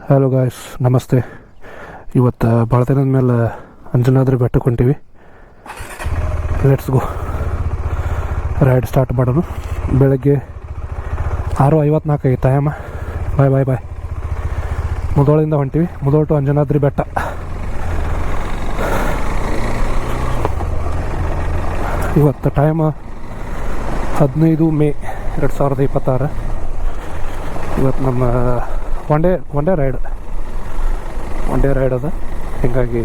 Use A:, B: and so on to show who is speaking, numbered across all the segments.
A: Hello guys, ನಮಸ್ತೆ. ಇವತ್ತು ಭಾಳ ದಿನದ ಮೇಲೆ ಅಂಜನಾದ್ರಿ ಬೆಟ್ಟಕ್ಕೆ ಹೊಂಟೀವಿ. ಲೆಟ್ಸ್ ಗೋ, ರೈಡ್ ಸ್ಟಾರ್ಟ್ ಮಾಡೋಣ. ಬೆಳಗ್ಗೆ 6:54 ಐತೆ ಟೈಮ್. ಬಾಯ್. ಮುಧೋಳಿಂದ ಹೊಂಟೀವಿ. ಮುಧೋಳ ಟು ಅಂಜನಾದ್ರಿ ಬೆಟ್ಟ. ಇವತ್ತು ಟೈಮ್ 15 ಮೇ 2026. ಇವತ್ತು ನಮ್ಮ ಒನ್ ಡೇ ರೈಡ್ ಅದ. ಹೀಗಾಗಿ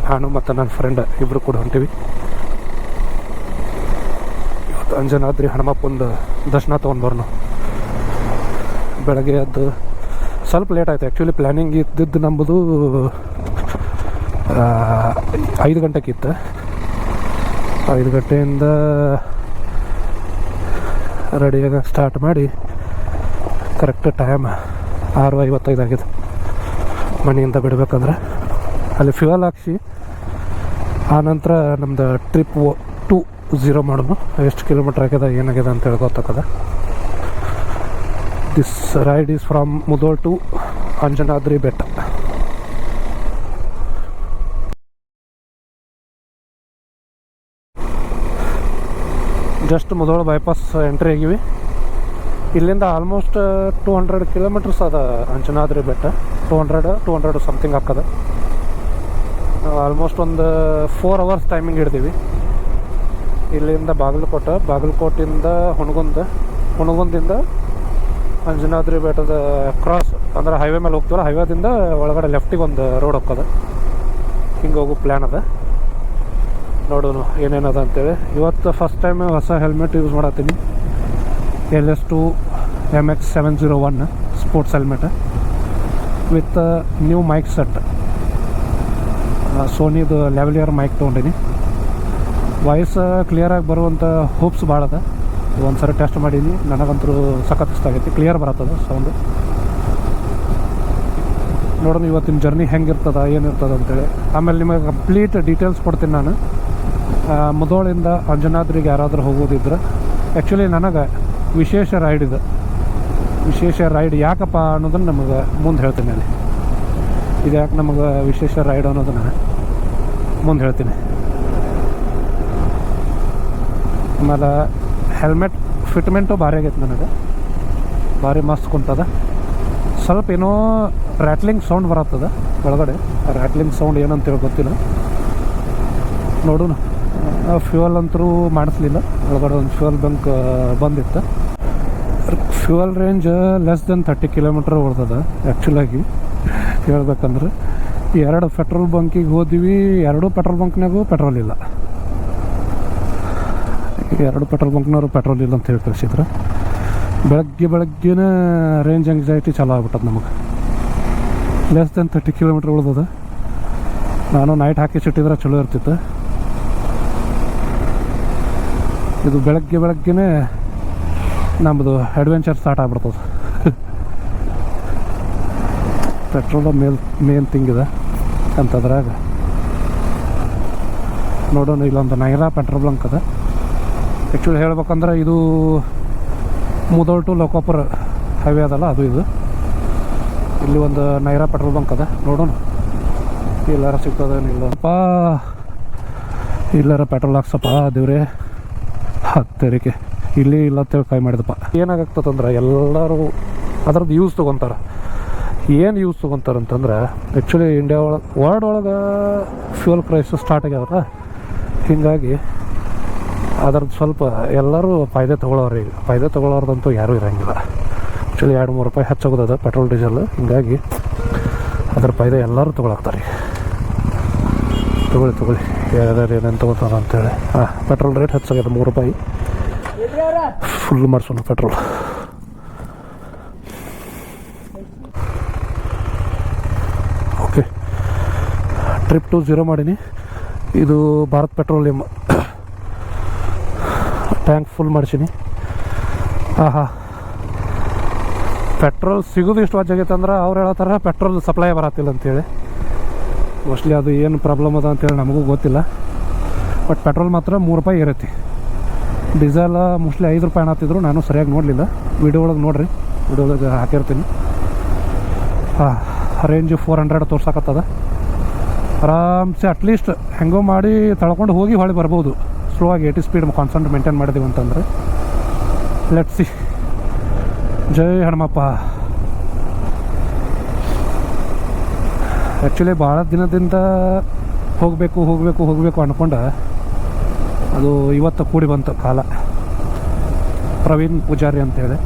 A: ನಾನು ಮತ್ತು ನನ್ನ ಫ್ರೆಂಡ್ ಇಬ್ಬರು ಕೂಡ ಹೊಂಟೀವಿ. ಇವತ್ತು ಅಂಜನಾದ್ರಿ ಹನುಮಪ್ಪಂದು ದರ್ಶನ ತೊಗೊಂಡ್ಬರ್ನು. ಬೆಳಗ್ಗೆ ಅದು ಸ್ವಲ್ಪ ಲೇಟ್ ಆಯಿತು. ಆ್ಯಕ್ಚುಲಿ ಪ್ಲ್ಯಾನಿಂಗ್ ಇದ್ದಿದ್ದು ನಂಬುದು 5 ಗಂಟೆಗಿತ್ತು. 5 ಗಂಟೆಯಿಂದ ರೆಡಿಯಾಗಿ ಸ್ಟಾರ್ಟ್ ಮಾಡಿ ಕರೆಕ್ಟ್ ಟೈಮ್ 6:55 ಆಗಿದೆ ಮನೆಯಿಂದ ಬಿಡಬೇಕಂದ್ರೆ. ಅಲ್ಲಿ ಫ್ಯೂಯಲ್ ಹಾಕ್ಸಿ ಆನಂತರ ನಮ್ದು ಟ್ರಿಪ್ 20 ಮಾಡೋದು. ಎಷ್ಟು ಕಿಲೋಮೀಟ್ರ್ ಆಗ್ಯದ ಏನಾಗ್ಯದ ಅಂತೇಳಿ ಗೊತ್ತಾಗದ. This ride is from Mudhol to Anjanadri ಬೆಟ್ಟ. ಜಸ್ಟ್ ಮುಧೋಳ ಬೈಪಾಸ್ ಎಂಟ್ರಿ ಆಗಿವಿ. ಇಲ್ಲಿಂದ ಆಲ್ಮೋಸ್ಟ್ 200 ಕಿಲೋಮೀಟರ್ಸ್ ಅದ ಅಂಜನಾದ್ರಿ ಬೆಟ್ಟ. 200 ಸಮಥಿಂಗ್ ಆಗ್ತದೆ. ಆಲ್ಮೋಸ್ಟ್ ಒಂದು 4 ಅವರ್ಸ್ ಟೈಮಿಂಗ್ ಹಿಡ್ದೀವಿ. ಇಲ್ಲಿಂದ ಬಾಗಲಕೋಟಿಂದ ಹುಣಗುಂದಿಂದ ಅಂಜನಾದ್ರಿ ಬೆಟ್ಟದ ಕ್ರಾಸ್ ಅಂದ್ರೆ ಹೈವೇ ಮೇಲೆ ಹೋಗ್ತೀವಲ್ಲ, ಹೈವೇದಿಂದ ಒಳಗಡೆ ಲೆಫ್ಟಿಗೆ ಒಂದು ರೋಡ್ ಹೋಗ್ತದೆ. ಹಿಂಗೆ ಹೋಗೋ ಪ್ಲ್ಯಾನ್ ಅದ. ನೋಡೋಣ ಏನೇನದ ಅಂತೇಳಿ. ಇವತ್ತು ಫಸ್ಟ್ ಟೈಮ್ ಹೊಸ ಹೆಲ್ಮೆಟ್ ಯೂಸ್ ಮಾಡತ್ತೀನಿ. LS2 MX 701 sports helmet with new mic set. ಸೋನಿದು ಲೆವೆಲಿಯರ್ ಮೈಕ್ ತೊಗೊಂಡಿನಿ. ವಾಯ್ಸ್ ಕ್ಲಿಯರಾಗಿ ಬರುವಂಥ ಹೋಪ್ಸ್ ಭಾಳ ಅದ. ಒಂದು ಸರಿ ಟೆಸ್ಟ್ ಮಾಡೀನಿ, ನನಗಂತೂ ಸಖತ್ ಇಷ್ಟ ಆಗೈತಿ. ಕ್ಲಿಯರ್ ಬರತ್ತದ ಸೌಂಡು. ನೋಡೋಣ ಇವತ್ತಿನ ಜರ್ನಿ ಹೆಂಗಿರ್ತದ ಏನಿರ್ತದೆ ಅಂತೇಳಿ. ಆಮೇಲೆ ನಿಮಗೆ ಕಂಪ್ಲೀಟ್ ಡೀಟೇಲ್ಸ್ ಕೊಡ್ತೀನಿ ನಾನು. ಮುಧೋಳಿಂದ ಅಂಜನಾದ್ರಿಗೆ ಯಾರಾದರೂ ಹೋಗೋದಿದ್ರೆ, ಆ್ಯಕ್ಚುಲಿ ನನಗೆ ವಿಶೇಷ ರೈಡ್ ಯಾಕಪ್ಪ ಅನ್ನೋದನ್ನು ನಮಗೆ ಮುಂದೆ ಹೇಳ್ತೀನಿ. ಅಲ್ಲಿ ಇದು ಯಾಕೆ ನಮಗೆ ವಿಶೇಷ ರೈಡ್ ಅನ್ನೋದನ್ನು ಮುಂದೆ ಹೇಳ್ತೀನಿ. ಆಮೇಲೆ ಹೆಲ್ಮೆಟ್ ಫಿಟ್ಮೆಂಟು ಭಾರಿ ಆಗೈತೆ ನನಗೆ. ಭಾರಿ ಮಸ್ತ್ ಕುಂತದ. ಸ್ವಲ್ಪ ಏನೋ ರ್ಯಾಟ್ಲಿಂಗ್ ಸೌಂಡ್ ಬರತ್ತದ ಒಳಗಡೆ. ರ್ಯಾಟ್ಲಿಂಗ್ ಸೌಂಡ್ ಏನಂತೇಳಿ ಗೊತ್ತಿಲ್ಲ. ನೋಡೋಣ. ಫ್ಯೂಯಲ್ ಅಂತರೂ ಮಾಡಿಸ್ಲಿಲ್ಲ. ಒಳಗಡೆ ಒಂದು ಫ್ಯೂಯಲ್ ಬಂಕ್ ಬಂದಿತ್ತು. Fuel range less than 30 kilometre ಓಡ್ತದ. ಆ್ಯಕ್ಚುಲಾಗಿ ಹೇಳ್ಬೇಕಂದ್ರೆ 2 ಪೆಟ್ರೋಲ್ ಬಂಕಿಗೆ ಹೋದ್ವಿ. 2 ಪೆಟ್ರೋಲ್ ಬಂಕ್ನಾಗೂ ಪೆಟ್ರೋಲ್ ಇಲ್ಲ. 2 ಪೆಟ್ರೋಲ್ ಬಂಕ್ನವರು ಪೆಟ್ರೋಲ್ ಇಲ್ಲ ಅಂತ ಹೇಳಿ ಕಳಿಸಿದ್ರು. ಬೆಳಗ್ಗೆನೇ ರೇಂಜ್ ಆಂಗ್ಸೈಟಿ ಚಾಲೋ ಆಗ್ಬಿಟ್ಟದ ನಮಗೆ. ಲೆಸ್ ದೆನ್ 30 ಕಿಲೋಮೀಟ್ರ್ ಉಳ್ದದ. ನಾನು ನೈಟ್ ಹಾಕಿ ಸಿಟ್ಟಿದ್ರೆ ಚಲೋ ಇರ್ತಿತ್ತು. ಇದು ಬೆಳಗ್ಗೆನೇ ನಮ್ಮದು ಅಡ್ವೆಂಚರ್ ಸ್ಟಾರ್ಟ್ ಆಗ್ಬಿಡ್ತದೆ. ಪೆಟ್ರೋಲ್ ಮೇನ್ ಥಿಂಗ್ ಇದೆ ಅಂತದ್ರಾಗ. ನೋಡೋಣ. ಇಲ್ಲೊಂದು ನೈರಾ ಪೆಟ್ರೋಲ್ ಬಂಕ್ ಅದ. ಆ್ಯಕ್ಚುಲಿ ಹೇಳ್ಬೇಕಂದ್ರೆ ಇದು ಮುಧೋಳ್ ಟು ಲೋಕಾಪುರ ಹೈವೇ ಅದಲ್ಲ, ಅದು ಇದು. ಇಲ್ಲಿ ಒಂದು ನೈರಾ ಪೆಟ್ರೋಲ್ ಬಂಕ್ ಅದ. ನೋಡೋಣ ಎಲ್ಲಾರ ಸಿಗ್ತದೇನಿಲ್ಲಪ್ಪ. ಎಲ್ಲಾರ ಪೆಟ್ರೋಲ್ ಹಾಕ್ಸಪ್ಪ ದೇವ್ರೆ. ಹತ್ತರಿಕೆ ಇಲ್ಲಿ ಇಲ್ಲ ಅಂತೇಳಿ ಕೈ ಮಾಡಿದಪ್ಪ. ಏನಾಗ್ತದಂದ್ರೆ ಎಲ್ಲರೂ ಅದ್ರದ್ದು ಯೂಸ್ ತೊಗೊತಾರೆ. ಏನು ಯೂಸ್ ತೊಗೊತಾರಂತಂದ್ರೆ, ಆ್ಯಕ್ಚುಲಿ ಇಂಡಿಯಾ ಒಳಗೆ ವರ್ಲ್ಡ್ ಒಳಗೆ ಫ್ಯೂಯಲ್ ಪ್ರೈಸ್ ಸ್ಟಾರ್ಟ್ ಆಗ್ಯಾವಲ್ಲ. ಹೀಗಾಗಿ ಅದ್ರದ್ದು ಸ್ವಲ್ಪ ಎಲ್ಲರೂ ಫಾಯ್ದೆ ತೊಗೊಳೋರು. ಈಗ ಫಾಯ್ದೆ ತೊಗೊಳೋರ್ದಂತೂ ಯಾರೂ ಇರೋಂಗಿಲ್ಲ. ಆ್ಯಕ್ಚುಲಿ 2-3 ರೂಪಾಯಿ ಹೆಚ್ಚಾಗೋದದ ಪೆಟ್ರೋಲ್ ಡೀಸೆಲ್. ಹೀಗಾಗಿ ಅದ್ರ ಫಾಯ್ದೆ ಎಲ್ಲರೂ ತೊಗೊಳಕ್ತಾರೆ. ತೊಗೊಳ್ಳಿ ಯಾರ್ಯಾರು ಏನೇನು ತೊಗೋತಾರ ಅಂತೇಳಿ. ಪೆಟ್ರೋಲ್ ರೇಟ್ ಹೆಚ್ಚಾಗ್ಯದ 3 ರೂಪಾಯಿ. ಫುಲ್ ಮಾಡಿಸೋಣ ಪೆಟ್ರೋಲ್. ಓಕೆ, ಟ್ರಿಪ್ 20 ಮಾಡೀನಿ. ಇದು ಭಾರತ್ ಪೆಟ್ರೋಲಿಯಂ ಟ್ಯಾಂಕ್ ಫುಲ್ ಮಾಡಿಸೀನಿ. ಪೆಟ್ರೋಲ್ ಸಿಗೋದು ಇಷ್ಟು ವಾಜಾಗೈತೆ ಅಂದ್ರೆ ಅವ್ರು ಹೇಳತ್ತಾರ ಪೆಟ್ರೋಲ್ ಸಪ್ಲೈ ಬರತ್ತಿಲ್ಲ ಅಂತೇಳಿ. ಮೋಸ್ಟ್ಲಿ ಅದು ಏನು ಪ್ರಾಬ್ಲಮ್ ಅದ ಅಂತೇಳಿ ನಮಗೂ ಗೊತ್ತಿಲ್ಲ. ಬಟ್ ಪೆಟ್ರೋಲ್ ಮಾತ್ರ 3 ರೂಪಾಯಿ ಇರತ್ತೆ. ಡೀಸೆಲ್ ಮೋಸ್ಟ್ಲಿ 5 ರೂಪಾಯಿ ಅನ್ನತ್ತಿದ್ರು. ನಾನು ಸರಿಯಾಗಿ ನೋಡಲಿಲ್ಲ. ವಿಡಿಯೋ ಒಳಗೆ ನೋಡಿರಿ, ವಿಡಿಯೋ ಒಳಗೆ ಹಾಕಿರ್ತೀನಿ. ರೇಂಜ್ 400 ತೋರ್ಸಕತ್ತದ. ಆರಾಮ್ಸೆ ಅಟ್ಲೀಸ್ಟ್ ಹೆಂಗೋ ಮಾಡಿ ತಳ್ಕೊಂಡು ಹೋಗಿ ಹೊಳೆ ಬರ್ಬೋದು. ಸ್ಲೋ ಆಗಿ 80 ಸ್ಪೀಡ್ ಕಾನ್ಸ್ಟೆಂಟ್ ಮೇಂಟೈನ್ ಮಾಡಿದೀವಿ ಅಂತಂದರೆ. Let's see. Jai Hanumappa. Actually ಭಾಳ ದಿನದಿಂದ ಹೋಗಬೇಕು ಅಂದ್ಕೊಂಡೆ. ಅದು ಇವತ್ತು ಕೂಡಿ ಬಂತು ಕಾಲ. ಪ್ರವೀಣ್ ಪೂಜಾರಿ ಅಂತೇಳಿ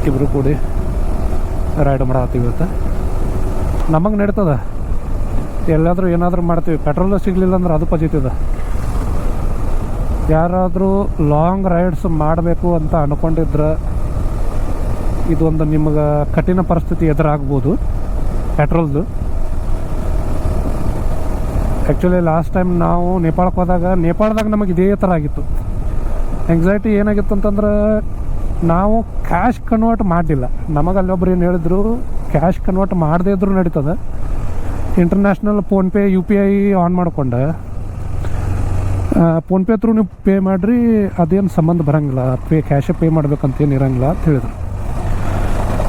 A: ಇಬ್ಬರು ಕೂಡಿ ರೈಡ್ ಮಾಡತ್ತೀವಿ ಇವತ್ತು. ನಮಗೆ ನಡೀತದ. ಎಲ್ಲಾದರೂ ಏನಾದರೂ ಮಾಡ್ತೀವಿ. ಪೆಟ್ರೋಲ್ ಸಿಗಲಿಲ್ಲ ಅಂದ್ರೆ ಅದು ಪಜಿತದ. ಯಾರಾದರೂ ಲಾಂಗ್ ರೈಡ್ಸ್ ಮಾಡಬೇಕು ಅಂತ ಅಂದ್ಕೊಂಡಿದ್ರೆ ಇದೊಂದು ನಿಮಗೆ ಕಠಿಣ ಪರಿಸ್ಥಿತಿ ಎದುರಾಗ್ಬೋದು ಪೆಟ್ರೋಲ್ದು. ಆ್ಯಕ್ಚುಲಿ ಲಾಸ್ಟ್ ಟೈಮ್ ನಾವು ನೇಪಾಳಕ್ಕೆ ಹೋದಾಗ ನಮಗೆ ಇದೇ ಥರ ಆಗಿತ್ತು. ಎಂಗ್ಸೈಟಿ ಏನಾಗಿತ್ತು ಅಂತಂದ್ರೆ ನಾವು ಕ್ಯಾಶ್ ಕನ್ವರ್ಟ್ ಮಾಡಲಿಲ್ಲ. ನಮಗೆ ಅಲ್ಲೊಬ್ರು ಏನು ಹೇಳಿದ್ರು, ಕ್ಯಾಶ್ ಕನ್ವರ್ಟ್ ಮಾಡದೇ ಇದ್ರೂ ನಡೀತದೆ, ಇಂಟರ್ನ್ಯಾಷನಲ್ ಫೋನ್ಪೇ UPI ಆನ್ ಮಾಡ್ಕೊಂಡು ಫೋನ್ಪೇ ಥ್ರೂ ನೀವು ಪೇ ಮಾಡಿರಿ, ಅದೇನು ಸಂಬಂಧ ಬರೋಂಗಿಲ್ಲ, ಕ್ಯಾಶೇ ಪೇ ಮಾಡ್ಬೇಕಂತೇನು ಇರೋಂಗಿಲ್ಲ ಅಂತ ಹೇಳಿದ್ರು.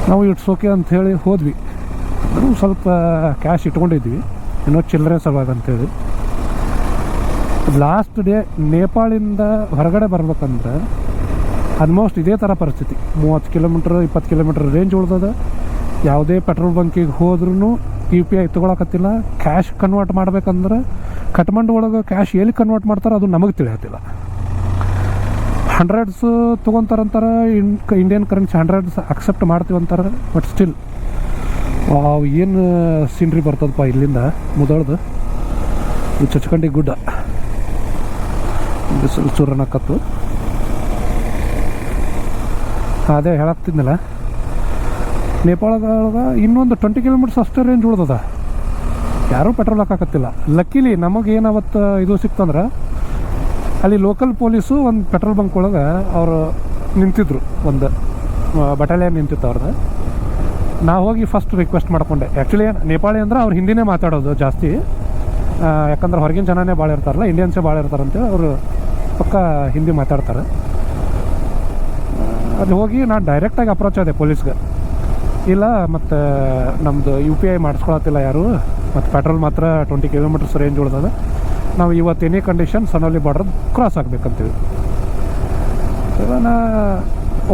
A: ನಾವು ಇಟ್ಸ್ ಓಕೆ ಅಂಥೇಳಿ ಹೋದ್ವಿ. ಅದು ಸ್ವಲ್ಪ ಕ್ಯಾಶ್ ಇಟ್ಕೊಂಡಿದ್ವಿ, ಇನ್ನೂ ಚಿಲ್ಲರೆ ಸಲುವಾಗಿ ಅಂಥೇಳಿ. ಲಾಸ್ಟ್ ಡೇ ನೇಪಾಳಿಂದ ಹೊರಗಡೆ ಬರ್ಬೇಕಂದ್ರೆ ಆಲ್ಮೋಸ್ಟ್ ಇದೇ ಥರ ಪರಿಸ್ಥಿತಿ. 30 ಕಿಲೋಮೀಟ್ರ್ 20 ಕಿಲೋಮೀಟ್ರ್ ರೇಂಜ್ ಉಳ್ದದ. ಯಾವುದೇ ಪೆಟ್ರೋಲ್ ಬಂಕಿಗೆ ಹೋದ್ರೂ UPI ತೊಗೊಳಕತ್ತಿಲ್ಲ. ಕ್ಯಾಶ್ ಕನ್ವರ್ಟ್ ಮಾಡ್ಬೇಕಂದ್ರೆ ಕಠ್ಮಂಡು ಒಳಗೆ ಕ್ಯಾಶ್ ಎಲ್ಲಿ ಕನ್ವರ್ಟ್ ಮಾಡ್ತಾರೆ ಅದು ನಮಗೆ ತಿಳಿಯತ್ತಿಲ್ಲ. 100s ತೊಗೊತಾರಂತಾರೆ, ಇಂಡಿಯನ್ ಕರೆನ್ಸಿ 100s ಅಕ್ಸೆಪ್ಟ್ ಮಾಡ್ತೀವಿ ಅಂತಾರೆ. ಬಟ್ ಸ್ಟಿಲ್ ಏನು ಸೀನ್ರಿ ಬರ್ತದಪ್ಪ ಇಲ್ಲಿಂದ ಮುದಳ್ದು. ಇದು ಚಚ್ಕಂಡಿ ಗುಡ್ಡ, ಬಿಸಿಲು ಚೂರನಕತ್ತು. ಅದೇ ಹೇಳಾಕ್ತಿದ್ನಲ್ಲ, ನೇಪಾಳದೊಳಗೆ ಇನ್ನೊಂದು 20 ಕಿಲೋಮೀಟರ್ಸ್ ಅಷ್ಟೇ ರೇಂಜ್ ಉಳ್ದದ. ಯಾರೂ ಪೆಟ್ರೋಲ್ ಹಾಕಾಕತ್ತಿಲ್ಲ. ಲಕ್ಕಿಲಿ ನಮಗೇನು ಅವತ್ತು ಇದು ಸಿಕ್ತಂದ್ರೆ ಅಲ್ಲಿ ಲೋಕಲ್ ಪೊಲೀಸು ಒಂದು ಪೆಟ್ರೋಲ್ ಬಂಕ್ ಒಳಗೆ ಅವರು ನಿಂತಿದ್ರು, ಒಂದು ಬಟಾಲಿಯನ್ ನಿಂತಿತ್ತು ಅವ್ರದ್ದು. ನಾವು ಹೋಗಿ ಫಸ್ಟ್ ರಿಕ್ವೆಸ್ಟ್ ಮಾಡ್ಕೊಂಡೆ. ಆ್ಯಕ್ಚುಲಿ ನೇಪಾಳಿ ಅಂದ್ರೆ ಅವ್ರು ಹಿಂದಿನೇ ಮಾತಾಡೋದು ಜಾಸ್ತಿ, ಯಾಕಂದ್ರೆ ಹೊರಗಿನ ಜನನೇ ಭಾಳ ಇರ್ತಾರಲ್ಲ, ಇಂಡಿಯನ್ಸೇ ಭಾಳ ಇರ್ತಾರಂತೇಳಿ ಅವರು ಪಕ್ಕ ಹಿಂದಿ ಮಾತಾಡ್ತಾರೆ. ಅಲ್ಲಿ ಹೋಗಿ ನಾನು ಡೈರೆಕ್ಟಾಗಿ ಅಪ್ರೋಚ್ ಆದೆ ಪೊಲೀಸ್ಗೆ. ಇಲ್ಲ ಮತ್ತು ನಮ್ಮದು UPI ಮಾಡಿಸ್ಕೊಳತ್ತಿಲ್ಲ ಯಾರು, ಮತ್ತು ಪೆಟ್ರೋಲ್ ಮಾತ್ರ 20 ಕಿಲೋಮೀಟರ್ಸ್ ರೇಂಜ್ ಉಳ್ದದ. ನಾವು ಇವತ್ತು ಎನಿ ಕಂಡೀಷನ್ ಸನೋಲಿ ಬಾರ್ಡರ್ ಕ್ರಾಸ್ ಆಗಬೇಕಂತೀವಿ. ನಾ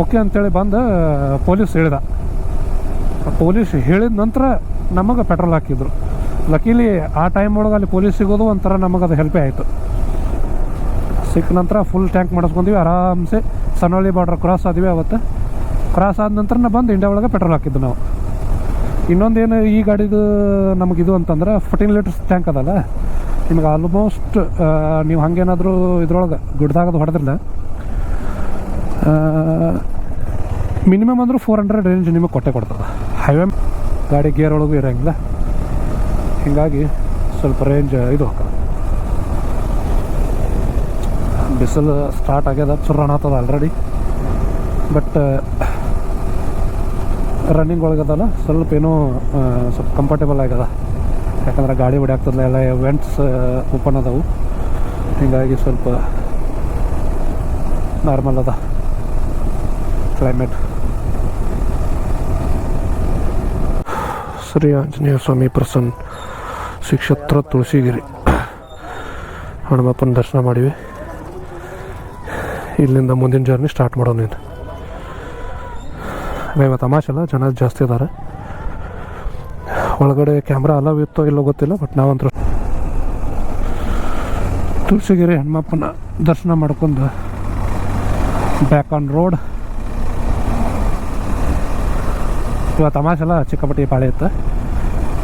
A: ಓಕೆ ಅಂತೇಳಿ ಬಂದು ಪೊಲೀಸ್ ಹೇಳ್ದ. ಪೊಲೀಸ್ ಹೇಳಿದ ನಂತರ ನಮಗೆ ಪೆಟ್ರೋಲ್ ಹಾಕಿದ್ರು. ಲಕ್ಕೀಲಿ ಆ ಟೈಮ್ ಒಳಗೆ ಅಲ್ಲಿ ಪೊಲೀಸ್ ಸಿಗೋದು ಒಂಥರ ನಮಗೆ ಅದು ಹೆಲ್ಪೇ ಆಯಿತು. ಸಿಕ್ಕ ನಂತರ ಫುಲ್ ಟ್ಯಾಂಕ್ ಮಾಡಿಸ್ಕೊಂಡ್ವಿ. ಆರಾಮ್ಸೆ ಸನೋಲಿ ಬಾರ್ಡರ್ ಕ್ರಾಸ್ ಆದ್ವಿ. ಅವತ್ತು ಕ್ರಾಸ್ ಆದ ನಂತರ ಬಂದು ಇಂಡಿಯಾ ಒಳಗೆ ಪೆಟ್ರೋಲ್ ಹಾಕಿದ್ದು ನಾವು. ಇನ್ನೊಂದೇನು ಈ ಗಾಡಿದು ನಮಗಿದು ಅಂತಂದ್ರೆ 14 ಲೀಟರ್ಸ್ ಟ್ಯಾಂಕ್ ಅದಲ್ಲ, ನಿಮ್ಗೆ ಆಲ್ಮೋಸ್ಟ್ ನೀವು ಹಾಗೇನಾದರೂ ಇದ್ರೊಳಗೆ ಗುಡ್ದಾಗದು ಹೊಡೆದ್ರಲ್ಲ ಮಿನಿಮಮ್ ಅಂದರೂ 400 ರೇಂಜ್ ನಿಮಗೆ ಕೊಡ್ತದೆ. ಹೈವೇ ಗಾಡಿ ಗೇರ್ ಒಳಗೂ ಇರೋಂಗಿಲ್ಲ, ಹೀಗಾಗಿ ಸ್ವಲ್ಪ ರೇಂಜ್ ಇದು ಹಾಕೋದು. ಬಿಸಿಲು ಸ್ಟಾರ್ಟ್ ಆಗ್ಯದ, ಚುರ್ರಣ ಆಗ್ತದ ಆಲ್ರೆಡಿ. ಬಟ್ ರನ್ನಿಂಗ್ ಒಳಗದಲ್ಲ ಸ್ವಲ್ಪ ಏನೋ ಸ್ವಲ್ಪ ಕಂಫರ್ಟೇಬಲ್ ಆಗ್ಯದ, ಯಾಕಂದ್ರೆ ಗಾಡಿ ಹೊಡ್ಯಾಗ್ತದಲ್ಲ, ಎಲ್ಲ ವೆಂಟ್ಸ್ ಓಪನ್ ಅದಾವು, ಹೀಗಾಗಿ ಸ್ವಲ್ಪ ನಾರ್ಮಲ್ ಅದ ಕ್ಲೈಮೇಟ್. ಶ್ರೀ ಆಂಜನೇಯ ಸ್ವಾಮಿ ಪ್ರಸನ್ನ ಶ್ರೀ ಕ್ಷೇತ್ರ ತುಳಸಿಗಿರಿ ಹನುಮಪ್ಪನ ದರ್ಶನ ಮಾಡಿವಿ. ಇಲ್ಲಿಂದ ಮುಂದಿನ ಜರ್ನಿ ಸ್ಟಾರ್ಟ್ ಮಾಡೋಣ. ನೀನು ಇವತ್ತು ತಮಾಷೆಲ್ಲ ಜನ ಜಾಸ್ತಿ ಇದ್ದಾರೆ. ಒಳಗಡೆ ಕ್ಯಾಮ್ರಾ ಅಲವ್ ಇತ್ತೋ ಇಲ್ಲೋ ಗೊತ್ತಿಲ್ಲ, ಬಟ್ ನಾವಂತೂ ತುಳಸಿಗಿರಿ ಹನುಮಪ್ಪನ ದರ್ಶನ ಮಾಡ್ಕೊಂಡು ಬ್ಯಾಕ್ ಆನ್ ರೋಡ್. ಇವತ್ತು ತಮಾಷೆಲ್ಲ ಚಿಕ್ಕಪಟ್ಟಿ ಪಾಳೆ ಇತ್ತು,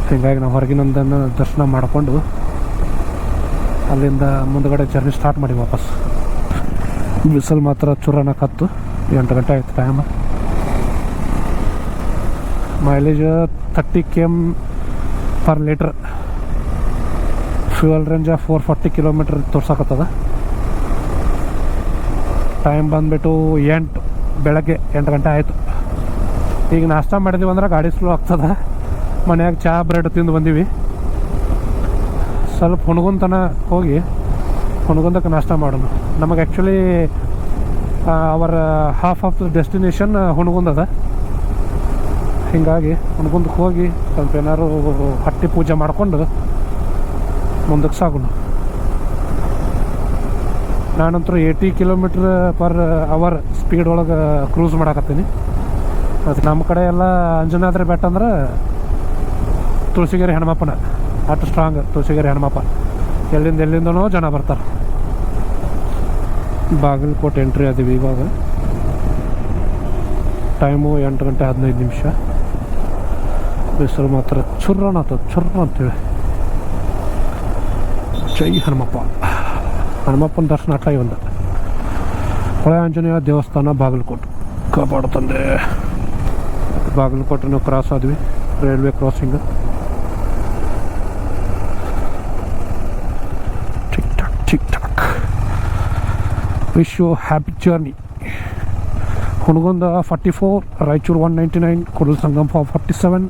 A: ಹೀಗಾಗಿ ನಾವು ಹೊರಗಿನೊಂದನ್ನು ದರ್ಶನ ಮಾಡಿಕೊಂಡು ಅಲ್ಲಿಂದ ಮುಂದುಗಡೆ ಜರ್ನಿ ಸ್ಟಾರ್ಟ್ ಮಾಡಿ ವಾಪಸ್. ಬಿಸಿಲು ಮಾತ್ರ ಚುರನ ಕತ್ತು. 8 ಗಂಟೆ ಆಯ್ತು time. Mileage 30 km per litre. Fuel range 440 kilometre ತೋರ್ಸಕತ್ತದ. ಟೈಮ್ ಬಂದುಬಿಟ್ಟು 8 ಬೆಳಗ್ಗೆ 8 ಗಂಟೆ ಆಯಿತು. ಈಗ ನಾಷ್ಟ ಮಾಡಿದೀವಿ ಅಂದ್ರೆ ಗಾಡಿ ಸ್ಲೋ ಆಗ್ತದೆ. ಮನ್ಯಾಗ ಚಹಾ ಬ್ರೆಡ್ ತಿಂದು ಬಂದೀವಿ. ಸ್ವಲ್ಪ ಹುಣಗುಂತನ ಹೋಗಿ ಹುಣಗುಂದಕ್ಕೆ ನಾಷ್ಟ ಮಾಡೋಣ. ನಮಗೆ ಆ್ಯಕ್ಚುಲಿ ಅವರ half of the destination Hungund ಅದ. ಹೀಗಾಗಿ ಹುಣಗುಂದಕ್ಕೆ ಹೋಗಿ ಸ್ವಲ್ಪ ಏನಾದ್ರು ಹಟ್ಟಿ ಪೂಜೆ ಮಾಡ್ಕೊಂಡು ಮುಂದಕ್ಕೆ ಸಾಗೋಣ. ನಾನಂತರೂ 80 km/h ಸ್ಪೀಡ್ ಒಳಗೆ ಕ್ರೂಸ್ ಮಾಡಾಕತ್ತೀನಿ. ಮತ್ತು ನಮ್ಮ ಕಡೆ ಎಲ್ಲ ಅಂಜನಾದ್ರಿ ಬೆಟ್ಟ ಅಂದ್ರೆ ತುಳಸಿಗೆರೆ ಹೆಣ್ಮಪ್ಪನ ಅಷ್ಟು ಸ್ಟ್ರಾಂಗ್. ತುಳಸಿಗೆರೆ ಹೆಣ್ಮಪ್ಪ ಎಲ್ಲಿಂದನೋ ಜನ ಬರ್ತಾರೆ. ಬಾಗಲಕೋಟೆ ಎಂಟ್ರಿ ಅದೀವಿ ಇವಾಗ. ಟೈಮು 8:15. ಬಿಸಿಲು ಮಾತ್ರ ಚುರ್ರನ ಅಂತೇಳಿ. ಜೈ ಹನುಮಪ್ಪ. ಹನುಮಪ್ಪನ ದರ್ಶನ ಅಟ್ಟ ಒಂದು ಹೊಳೆ ಆಂಜನೇಯ ದೇವಸ್ಥಾನ ಬಾಗಲಕೋಟೆ ಕಾಪಾಡು ತಂದೆ. ಬಾಗಲಕೋಟೆನೂ ಕ್ರಾಸ್ ಆದ್ವಿ, railway crossing. TikTok. Wish you happy journey. Hungund 44, Raichur 199, Kudala Sangama 47,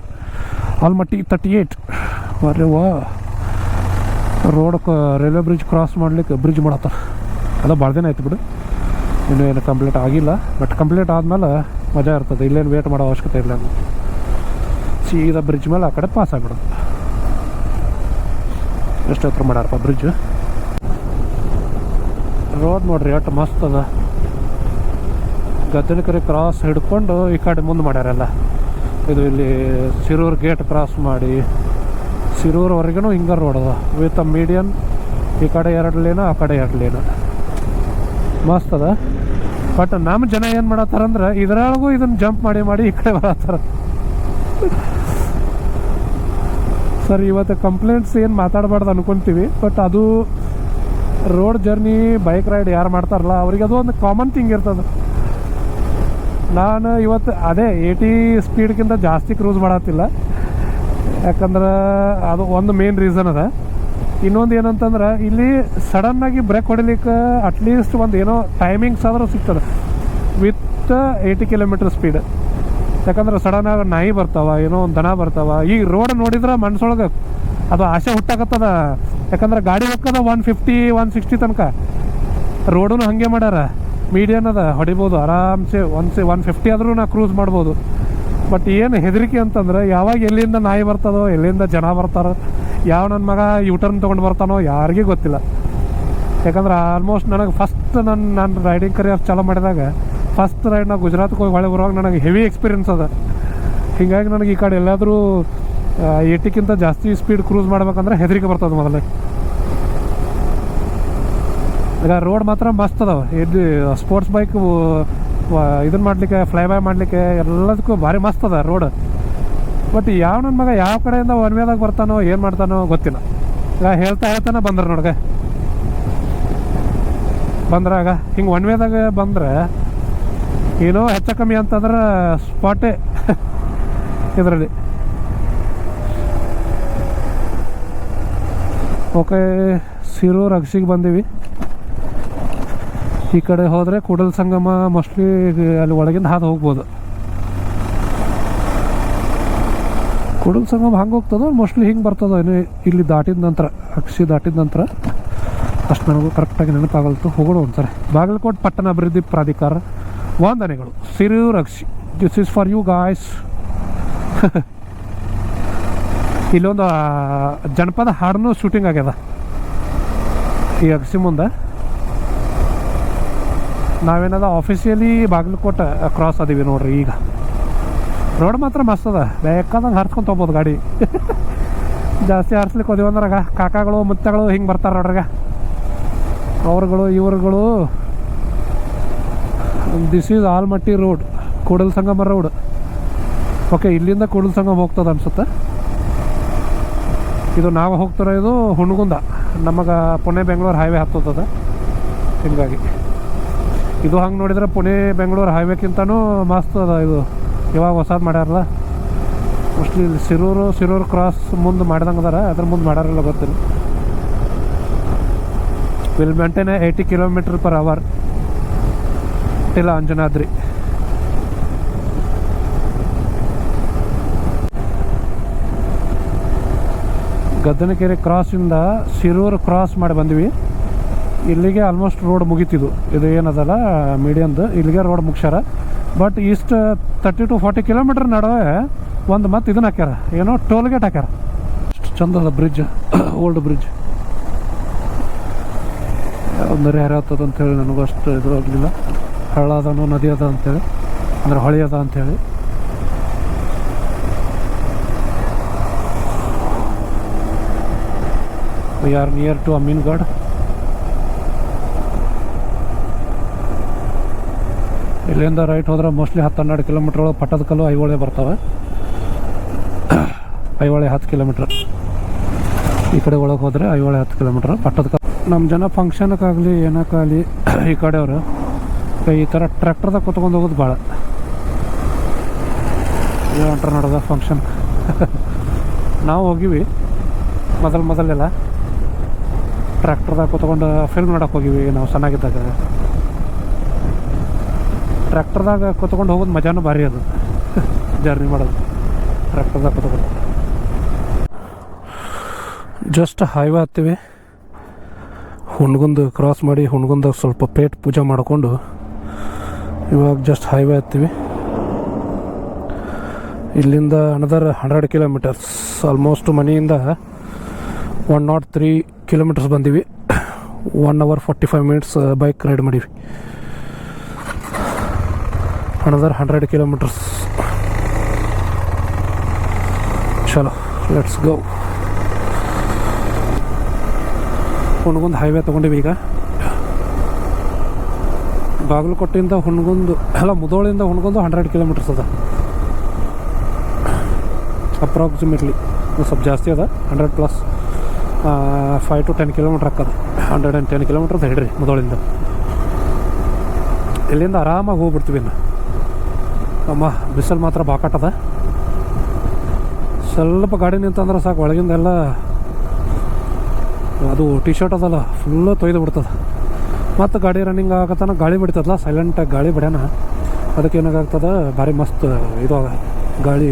A: Almatti 38. ಅರೆ ವಾ, ರೋಡ್ ರೈಲ್ವೆ ಬ್ರಿಡ್ಜ್ ಕ್ರಾಸ್ ಮಾಡ್ಲಿಕ್ಕೆ ಬ್ರಿಡ್ಜ್ ಮಾಡತ್ತಾರೆ. ಅದು ಭಾಳ ದಿನ ಆಯ್ತು ಬಿಡು, ಇನ್ನೂ ಏನು ಕಂಪ್ಲೀಟ್ ಆಗಿಲ್ಲ. ಬಟ್ ಕಂಪ್ಲೀಟ್ ಆದಮೇಲೆ ಮಜಾ ಇರ್ತದೆ. ಇಲ್ಲೇನು ವೇಟ್ ಮಾಡೋ ಅವಶ್ಯಕತೆ ಇಲ್ಲ. ಸೀದಾ ಬ್ರಿಡ್ಜ್ ಮೇಲೆ ಆ ಕಡೆ ಪಾಸ್ ಆಗಿಬಿಡೋದು. ಎಷ್ಟು ಹತ್ರ ಮಾಡ್ಯಾರಪ್ಪ ಬ್ರಿಡ್ಜ್. ರೋಡ್ ನೋಡ್ರಿ ಎಷ್ಟು ಮಸ್ತ್ ಅದ. ಗದ್ದನಕೆರೆ ಕ್ರಾಸ್ ಹಿಡ್ಕೊಂಡು ಈ ಕಡೆ ಮುಂದೆ ಮಾಡ್ಯಾರಲ್ಲ. ಇದು ಇಲ್ಲಿ ಸಿರೂರು ಗೇಟ್ ಕ್ರಾಸ್ ಮಾಡಿ ಸಿರೂರವರೆಗೂ ಹಿಂಗೆ ರೋಡ್ ಅದ ವಿತ್ ಮೀಡಿಯನ್. ಈ ಕಡೆ 2 ಲೇನು, ಆ ಕಡೆ 2 ಲೇನು. ಮಸ್ತ್ ಅದ. ಬಟ್ ನಮ್ಮ ಜನ ಏನು ಮಾಡತ್ತಾರಂದ್ರೆ ಇದರೊಳಗೂ ಇದನ್ನು ಜಂಪ್ ಮಾಡಿ ಈ ಕಡೆ ಬರತ್ತಾರ. ಸರ್, ಇವತ್ತು ಕಂಪ್ಲೇಂಟ್ಸ್ ಏನು ಮಾತಾಡಬಾರ್ದು ಅನ್ಕೊತೀವಿ. ಬಟ್ ಅದು ರೋಡ್ ಜರ್ನಿ ಬೈಕ್ ರೈಡ್ ಯಾರು ಮಾಡ್ತಾರಲ್ಲ ಅವ್ರಿಗೆ ಅದು ಒಂದು ಕಾಮನ್ ಥಿಂಗ್ ಇರ್ತದೆ. ನಾನು ಇವತ್ತು ಅದೇ 80 ಸ್ಪೀಡ್ಗಿಂತ ಜಾಸ್ತಿ ಕ್ರೂಸ್ ಮಾಡತ್ತಿಲ್ಲ. ಯಾಕಂದ್ರೆ ಅದು ಒಂದು ಮೇನ್ ರೀಸನ್ ಅದ. ಇನ್ನೊಂದು ಏನಂತಂದ್ರೆ ಇಲ್ಲಿ ಸಡನ್ನಾಗಿ ಬ್ರೇಕ್ ಹೊಡಿಲಿಕ್ಕೆ ಅಟ್ಲೀಸ್ಟ್ ಒಂದು ಏನೋ ಟೈಮಿಂಗ್ಸ್ ಆದರೂ ಸಿಗ್ತದೆ ವಿತ್ 80 km ಸ್ಪೀಡ್. ಯಾಕಂದ್ರೆ ಸಡನ್ನಾಗಿ ನಾಯಿ ಬರ್ತಾವ, ಏನೋ ಒಂದು ದನ ಬರ್ತಾವ. ಈ ರೋಡ್ ನೋಡಿದ್ರೆ ಮನ್ಸೊಳಗೆ ಅದು ಆಸೆ ಹುಟ್ಟಾಕತ್ತದ. ಯಾಕಂದ್ರೆ ಗಾಡಿ ಹೋಗ್ತದ 150, 160 ತನಕ. ರೋಡೂ ಹಾಗೆ ಮಾಡ್ಯಾರ, ಮೀಡಿಯನ್ ಅದ, ಹೊಡಿಬೋದು ಆರಾಮ್ಸೆ. 150 ಆದರೂ ನಾ ಕ್ರೂಸ್ ಮಾಡ್ಬೋದು. ಬಟ್ ಏನು ಹೆದರಿಕೆ ಅಂತಂದ್ರೆ ಯಾವಾಗ ಎಲ್ಲಿಂದ ನಾಯಿ ಬರ್ತದೋ, ಎಲ್ಲಿಂದ ಜನ ಬರ್ತಾರೋ, ಯಾವ ನನ್ನ ಮಗ ಯೂಟರ್ನ್ ತೊಗೊಂಡು ಬರ್ತಾನೋ ಯಾರಿಗೂ ಗೊತ್ತಿಲ್ಲ. ಯಾಕಂದ್ರೆ ಆಲ್ಮೋಸ್ಟ್ ನನಗೆ ಫಸ್ಟ್ ನಾನು ರೈಡಿಂಗ್ ಕರಿಯರ್ ಚಾಲೂ ಮಾಡಿದಾಗ ಫಸ್ಟ್ ರೈಡ್ ನಾವು ಗುಜರಾತ್ಗೆ ಹೋಗಿ ಹೊಳೆ ಬರುವಾಗ ನನಗೆ ಹೆವಿ ಎಕ್ಸ್ಪೀರಿಯನ್ಸ್ ಅದ. ಹೀಗಾಗಿ ನನಗೆ ಈ ಕಡೆ ಎಲ್ಲಾದರೂ 80ಕ್ಕಿಂತ ಜಾಸ್ತಿ ಸ್ಪೀಡ್ ಕ್ರೂಸ್ ಮಾಡ್ಬೇಕಂದ್ರೆ ಹೆದರಿಕೆ ಬರ್ತದೆ ಮೊದಲೇ. ಈಗ ರೋಡ್ ಮಾತ್ರ ಮಸ್ತ್ ಅದಾವೆ. ಇದು ಸ್ಪೋರ್ಟ್ಸ್ ಬೈಕ್ ಇದನ್ನು ಮಾಡಲಿಕ್ಕೆ, ಫ್ಲೈ ಬೈ ಮಾಡಲಿಕ್ಕೆ ಎಲ್ಲದಕ್ಕೂ ಭಾರಿ ಮಸ್ತ್ ಅದ ರೋಡ್. ಬಟ್ ಯಾವ ನನ್ನ ಮಗ ಯಾವ ಕಡೆಯಿಂದ ಒನ್ ವೇದಾಗ ಬರ್ತಾನೋ ಏನು ಮಾಡ್ತಾನೋ ಗೊತ್ತಿಲ್ಲ. ಈಗ ಹೇಳ್ತಾನೆ ಬಂದ್ರೆ ನೋಡ್ಗೆ ಬಂದ್ರಾಗ ಹಿಂಗೆ ಒನ್ ವೇದಾಗ ಬಂದರೆ ಏನೋ ಹೆಚ್ಚು ಕಮ್ಮಿ ಅಂತಂದ್ರೆ ಸ್ಪಾಟೇ ಇದರಲ್ಲಿ. ಓಕೆ, ಸಿರೂರು ಅಗಸಿಗೆ ಬಂದೀವಿ. ಈ ಕಡೆ ಹೋದರೆ ಕೂಡಲ ಸಂಗಮ ಮೋಸ್ಟ್ಲಿ ಅಲ್ಲಿ ಒಳಗಿಂದ ಹಾದು ಹೋಗ್ಬೋದು. ಕೂಡಲ ಸಂಗಮ ಹಂಗೆ ಹೋಗ್ತದೋ ಮೋಸ್ಟ್ಲಿ ಹಿಂಗೆ ಬರ್ತದೋ ಏನು ಇಲ್ಲಿ ದಾಟಿದ ನಂತರ, ಅಗಸಿ ದಾಟಿದ ನಂತರ. ಅಷ್ಟು ನನಗೂ ಕರೆಕ್ಟಾಗಿ ನೆನಪಾಗಲ್ತು. ಹೋಗೋಣ ಒಂದ್ಸರಿ. ಬಾಗಲಕೋಟೆ ಪಟ್ಟಣ ಅಭಿವೃದ್ಧಿ ಪ್ರಾಧಿಕಾರ ವಂದನೆಗಳು. ಸಿರೂರು ಅಗಸಿ, this is for you guys. ಇಲ್ಲೊಂದು ಜನಪದ ಹಾಡನ್ನು ಶೂಟಿಂಗ್ ಆಗ್ಯದ ಈ ಅಗಸಿ ಮುಂದೆ. ನಾವೇನದ ಆಫೀಸಿಯಲಿ ಬಾಗಲಕೋಟೆ ಕ್ರಾಸ್ ಅದೀವಿ ನೋಡ್ರಿ. ಈಗ ರೋಡ್ ಮಾತ್ರ ಮಸ್ತ್ ಅದ, ಬೇಕಾದಂಗೆ ಹರ್ಸ್ಕೊಂತ ಹೋಗ್ಬೋದು ಗಾಡಿ. ಜಾಸ್ತಿ ಹರ್ಸ್ಲಿಕ್ಕೆ ಹೋದಿವಿ ಅಂದ್ರಾಗ ಕಾಕಾಗಳು ಮುತ್ತಗಳು ಹಿಂಗೆ ಬರ್ತಾರೆ ನೋಡ್ರಾಗ, ಅವ್ರುಗಳು ಇವ್ರುಗಳು. This is Almatti road, Kudala Sangama road. Okay, ಇಲ್ಲಿಂದ ಕೂಡಲ ಸಂಗಮ ಹೋಗ್ತದೆ ಅನ್ಸುತ್ತೆ. ಇದು ನಾವು ಹೋಗ್ತಿರೋ ಇದು ಹುಣಗುಂದ, ನಮಗೆ ಪುಣೆ ಬೆಂಗಳೂರು ಹೈವೇ ಹತ್ತದ. ಹೀಗಾಗಿ ಇದು ಹಂಗೆ ನೋಡಿದ್ರೆ ಪುಣೆ ಬೆಂಗಳೂರು ಹೈವೇಕ್ಕಿಂತನೂ ಮಸ್ತ್ ಅದ. ಇದು ಇವಾಗ ಹೊಸದು ಮಾಡ್ಯಾರಲ್ಲ, ಮೋಸ್ಟ್ಲಿ ಸಿರೂರು ಕ್ರಾಸ್ ಮುಂದೆ ಮಾಡ್ದಂಗೆ ಅದಾರ, ಅದ್ರ ಮುಂದೆ ಮಾಡ್ಯಾರಲ್ಲ ಗೊತ್ತಿಲ್ಲ. Will maintain 80 km/h till Anjanadri. Gaddanakere ಕ್ರಾಸಿಂದ ಸಿರೂರು ಕ್ರಾಸ್ ಮಾಡಿ ಬಂದ್ವಿ. ಇಲ್ಲಿಗೆ ಆಲ್ಮೋಸ್ಟ್ ರೋಡ್ ಮುಗಿತಿದ್ದು. ಇದು ಏನದಲ್ಲ ಮೀಡಿಯಮ್ದು, ಇಲ್ಲಿಗೆ ರೋಡ್ ಮುಗಿಸ್ಯಾರ. ಬಟ್ ಇಷ್ಟು 30 to 40 km ನಡುವೆ ಒಂದು ಮತ್ತು ಇದನ್ನ ಹಾಕ್ಯಾರ, ಏನೋ ಟೋಲ್ ಗೇಟ್ ಹಾಕ್ಯಾರ. ಅಷ್ಟು ಚಂದದ ಬ್ರಿಡ್ಜ್, ಓಲ್ಡ್ ಬ್ರಿಡ್ಜ್. ಯಾವ್ದು ಹರಿಯಾಗ್ತದೆ ಅಂಥೇಳಿ ನನಗೂ ಅಷ್ಟು ಇದು ಆಗಲಿಲ್ಲ. ಹಳ್ಳ ಅದನು, ನದಿ ಅದ ಅಂಥೇಳಿ, ಅಂದರೆ ಹೊಳೆ ಅದ ಅಂಥೇಳಿ. We are near to Amingad. ಇಲ್ಲಿಂದ ರೈಟ್ ಹೋದ್ರೆ ಮೋಸ್ಟ್ಲಿ 10-12 ಕಿಲೋಮೀಟ್ರ್ ಒಳಗೆ ಪಟ್ಟದಕಲ್ಲು, ಐಹೊಳೆ ಬರ್ತವೆ. ಐಹೊಳೆ 10 ಕಿಲೋಮೀಟ್ರ್. ಈ ಕಡೆ ಒಳಗೆ ಹೋದರೆ ಐಹೊಳೆ 10 ಕಿಲೋಮೀಟ್ರ್. ಪಟ್ಟದಕಲ್ಲು ನಮ್ಮ ಜನ ಫಂಕ್ಷನ್ಗಾಗಲಿ ಏನಕ್ಕಾಗಲಿ ಈ ಕಡೆಯವರು ಈ ಥರ ಟ್ರ್ಯಾಕ್ಟರ್ದಾಗ ಕೂತ್ಕೊಂಡು ಹೋಗೋದು ಭಾಳ. ಹೊಂಟ್ರ ನೋಡೋದ ಫಂಕ್ಷನ್. ನಾವು ಹೋಗಿವಿ ಮೊದಲೆಲ್ಲ ಟ್ರ್ಯಾಕ್ಟರ್ದಾಗ ಕೂತ್ಕೊಂಡು ಫಿಲ್ಮ್ ನೋಡೋಕೆ ಹೋಗಿವಿ ನಾವು ಸಣ್ಣಾಗಿದ್ದಾಗ. ಟ್ರ್ಯಾಕ್ಟರ್ದಾಗ ಕೂತ್ಕೊಂಡು ಹೋಗೋದು ಮಜಾನೂ ಭಾರಿ ಅದು, ಜರ್ನಿ ಮಾಡೋದು ಟ್ರ್ಯಾಕ್ಟರ್ದಾಗ ಕೂತ್ಕೊಂಡು. ಜಸ್ಟ್ ಹೈವೇ ಹತ್ತೀವಿ. ಹುಣ್ಗುಂದು ಕ್ರಾಸ್ ಮಾಡಿ ಹುಣ್ಗುಂದಾಗ ಸ್ವಲ್ಪ ಪೇಟ್ ಪೂಜೆ ಮಾಡಿಕೊಂಡು ಇವಾಗ ಜಸ್ಟ್ ಹೈವೇ ಹತ್ತೀವಿ. ಇಲ್ಲಿಂದ ಅನದರ್ 100 ಕಿಲೋಮೀಟರ್ಸ್. ಆಲ್ಮೋಸ್ಟ್ ಮನೆಯಿಂದ 103 ಕಿಲೋಮೀಟರ್ಸ್ ಬಂದೀವಿ. 1 hour 45 minutes ಬೈಕ್ ರೈಡ್ ಮಾಡೀವಿ. Another 100 kilometres. ಚಲೋ, ಲೆಟ್ಸ್ ಗೋ. ಹುಣ್ಗುಂದ್ ಹೈವೇ ತೊಗೊಂಡಿವಿ ಈಗ. ಬಾಗಲಕೋಟೆಯಿಂದ ಹುಣ್ಗುಂದು ಅಲ್ಲ, ಮುಧೋಳಿಂದ ಹುಣ್ಗುಂದು 100 ಕಿಲೋಮೀಟರ್ಸ್ ಅದ ಅಪ್ರಾಕ್ಸಿಮೇಟ್ಲಿ. ಸ್ವಲ್ಪ ಜಾಸ್ತಿ ಅದ, 100+, 5 to 10 ಕಿಲೋಮೀಟ್ರ್ ಹಾಕದ. 110 ಕಿಲೋಮೀಟರ್ ಹಿಡ್ರಿ ಮುಧೋಳಿಂದ. ಇಲ್ಲಿಂದ ಆರಾಮಾಗಿ ಹೋಗ್ಬಿಡ್ತೀವಿ. ಇನ್ನು ಅಮ್ಮ ಬಿಸಿಲು ಮಾತ್ರ ಬಾಕಾಟದ. ಸ್ವಲ್ಪ ಗಾಡಿ ನಿಂತಂದ್ರೆ ಸಾಕು, ಒಳಗಿಂದೆಲ್ಲ ಅದು ಟಿ ಶರ್ಟ್ ಅದಲ್ಲ ಫುಲ್ಲು ತೊಯ್ದು ಬಿಡ್ತದೆ. ಮತ್ತು ಗಾಡಿ ರನ್ನಿಂಗ್ ಆಗತ್ತಾನ ಗಾಳಿ ಬಿಡ್ತದಲ್ಲ, ಸೈಲೆಂಟಾಗಿ ಗಾಳಿ ಬಿಡ್ಯಾನ. ಅದಕ್ಕೆ ಏನಾಗ್ತದೆ, ಭಾರಿ ಮಸ್ತ್ ಇದು ಗಾಳಿ.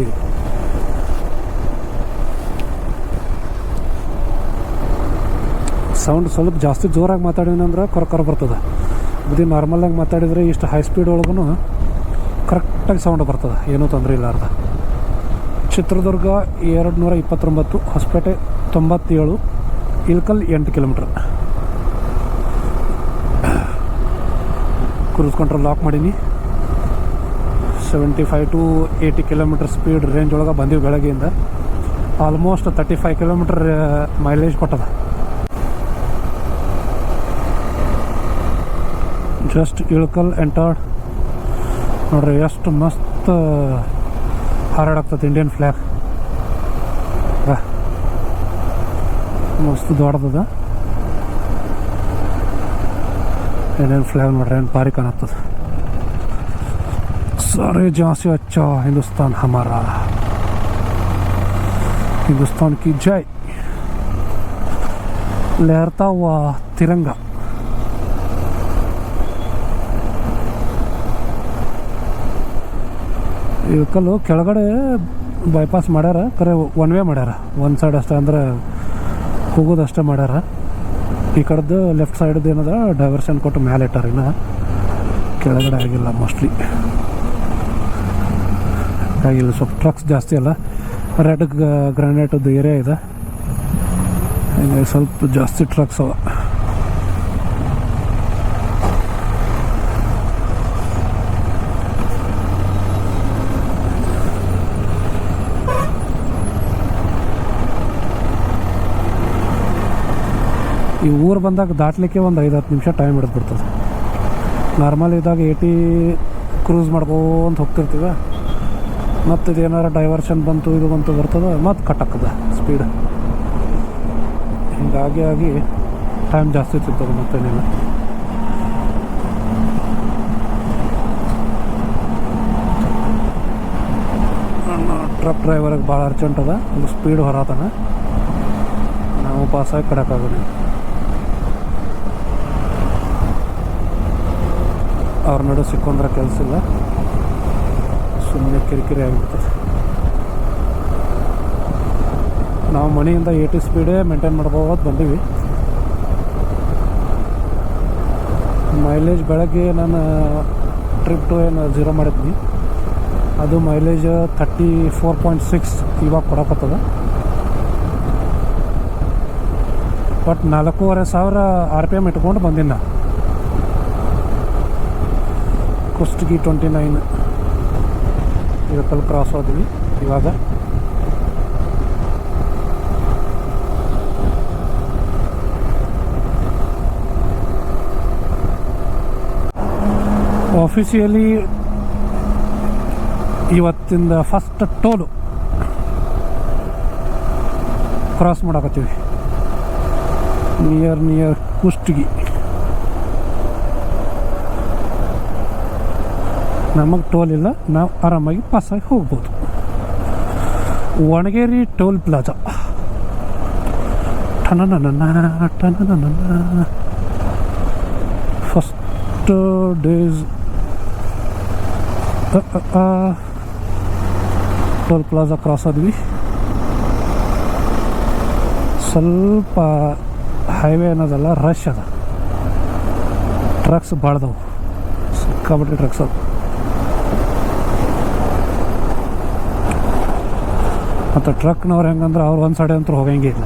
A: ಸೌಂಡ್ ಸ್ವಲ್ಪ ಜಾಸ್ತಿ ಜೋರಾಗಿ ಮಾತಾಡಿನಂದ್ರೆ ಕರ ಬರ್ತದೆ. ಬುದ್ಧಿ ನಾರ್ಮಲಾಗಿ ಮಾತಾಡಿದರೆ ಇಷ್ಟು ಹೈ ಸ್ಪೀಡ್ ಒಳಗೂ ಕರೆಕ್ಟಾಗಿ ಸೌಂಡ್ ಬರ್ತದೆ, ಏನೂ ತೊಂದರೆ ಇಲ್ಲಾರ್ದ. Chitradurga 229, Hosapete 97, Ilkal 8 kilometre. Cruise control lock ಮಾಡೀನಿ. 75 to 80 ಕಿಲೋಮೀಟರ್ ಸ್ಪೀಡ್ ರೇಂಜ್ ಒಳಗೆ ಬಂದೀವಿ ಬೆಳಗ್ಗೆಯಿಂದ. ಆಲ್ಮೋಸ್ಟ್ 35 ಕಿಲೋಮೀಟರ್ ಮೈಲೇಜ್ ಕೊಟ್ಟದ. Just Ilkal entered. ನೋಡ್ರಿ ಎಷ್ಟು ಮಸ್ತ್ ಹಾರಾಡಾಗ್ತದೆ ಇಂಡಿಯನ್ ಫ್ಲ್ಯಾಗ್. ಮಸ್ತ್ ದೊಡ್ಡದ ಇಂಡಿಯನ್ ಫ್ಲ್ಯಾಗ್. ನೋಡ್ರಿ ಏನು ಭಾರಿ ಕಾಣತ್ತದ. सारे जहाँ से अच्छा हिंदुस्तान हमारा, हिंदुस्तान की जय. लहरता हुआ तिरंगा. ಇಳ್ಕಲ್ಲು ಕೆಳಗಡೆ ಬೈಪಾಸ್ ಮಾಡ್ಯಾರ, ಕರೆ ಒನ್ ವೇ ಮಾಡ್ಯಾರ. ಒಂದು ಸೈಡ್ ಅಷ್ಟೇ, ಅಂದ್ರೆ ಹೋಗೋದಷ್ಟೇ ಮಾಡ್ಯಾರ. ಈ ಕಡೆದು ಲೆಫ್ಟ್ ಸೈಡ್ದು ಏನದ ಡೈವರ್ಷನ್ ಕೊಟ್ಟು ಮೇಲೆ ಇಟ್ಟಾರ. ಇನ್ನು ಕೆಳಗಡೆ ಆಗಿಲ್ಲ ಮೋಸ್ಟ್ಲಿ. ಹಾಗಿಲ್ಲ, ಸ್ವಲ್ಪ ಟ್ರಕ್ಸ್ ಜಾಸ್ತಿ ಅಲ್ಲ. ರೆಡ್ ಗ್ರಾನೈಟದ್ದು ಏರಿಯಾ ಇದೆ, ಹಿಂಗಾಗಿ ಸ್ವಲ್ಪ ಜಾಸ್ತಿ ಟ್ರಕ್ಸ್ ಅವ. ಈ ಊರು ಬಂದಾಗ ದಾಟ್ಲಿಕ್ಕೆ ಒಂದು 5-10 ನಿಮಿಷ ಟೈಮ್ ಹಿಡಿದ್ಬಿಡ್ತದೆ. ನಾರ್ಮಲ್ ಇದ್ದಾಗ 80 ಕ್ರೂಸ್ ಮಾಡ್ಕೊಂತ ಹೋಗ್ತಿರ್ತೀವಿ. ಮತ್ತು ಇದೇನಾರು ಡೈವರ್ಷನ್ ಬಂತು ಇದು ಬಂತು ಬರ್ತದೆ, ಮತ್ತು ಕಟ್ಟಾಕದ ಸ್ಪೀಡ್. ಹಿಂಗಾಗಿ ಆಗಿ ಟೈಮ್ ಜಾಸ್ತಿ ತಿರ್ತದೆ ಮತ್ತೇನಿಲ್ಲ. ಟ್ರಕ್ ಡ್ರೈವರ್ಗೆ ಭಾಳ ಅರ್ಜೆಂಟ್ ಅದ, ಒಂದು ಸ್ಪೀಡ್ ಹೊರತಾನ. ನಾವು ಪಾಸಾಗಿ ಕಡಕ್ಕಾಗೋದು. ಅವ್ರ ನಡು ಸಿಕ್ಕೊಂಡ್ರೆ ಕೆಲಸ ಇಲ್ಲ, ಸುಮ್ಮನೆ ಕಿರಿಕಿರಿ ಆಗಿಬಿಡ್ತದೆ. ನಾವು ಮನೆಯಿಂದ 80 ಸ್ಪೀಡೇ ಮೇಂಟೈನ್ ಮಾಡ್ಬೋದು ಬಂದೀವಿ. ಮೈಲೇಜ್ ಬೆಳಗ್ಗೆ ನಾನು ಟ್ರಿಪ್ ಟು ಏನು 0 ಮಾಡಿದ್ವಿ. ಅದು ಮೈಲೇಜ್ 34.6 ಇವಾಗ ಕೊಡಕತ್ತದ. ಬಟ್ 4,500 RPM ಇಟ್ಕೊಂಡು ಬಂದಿನ. ಕುಷ್ಟಗಿ 29 ಇವತ್ತಲ್ಲಿ ಕ್ರಾಸ್ ಹೋದ್ವಿ ಇವಾಗ. ಆಫಿಷಿಯಲಿ ಇವತ್ತಿಂದ ಫಸ್ಟ್ ಟೋಲು ಕ್ರಾಸ್ ಮಾಡಕತ್ತೀವಿ ನಿಯರ್ ಕುಷ್ಟಗಿ. ನಮಗೆ ಟೋಲ್ ಇಲ್ಲ, ನಾವು ಆರಾಮಾಗಿ ಪಾಸಾಗಿ ಹೋಗ್ಬೋದು. Vanageri toll plaza. First days toll plaza cross ಆದ್ವಿ. ಸ್ವಲ್ಪ ಹೈವೇ ಅನ್ನೋದಲ್ಲ, ರಶ್ ಅದ, ಟ್ರಕ್ಸ್ ಭಾಳದವು, ಸಿಕ್ಕಾಬಿಟ್ರಿ ಟ್ರಕ್ಸ್ ಅವು. ಮತ್ತು ಟ್ರಕ್ನವ್ರು ಹೆಂಗಂದ್ರೆ ಅವ್ರು ಒಂದು ಸೈಡ್ ಅಂತೂ ಹೋಗಂಗೆ ಇಲ್ಲ.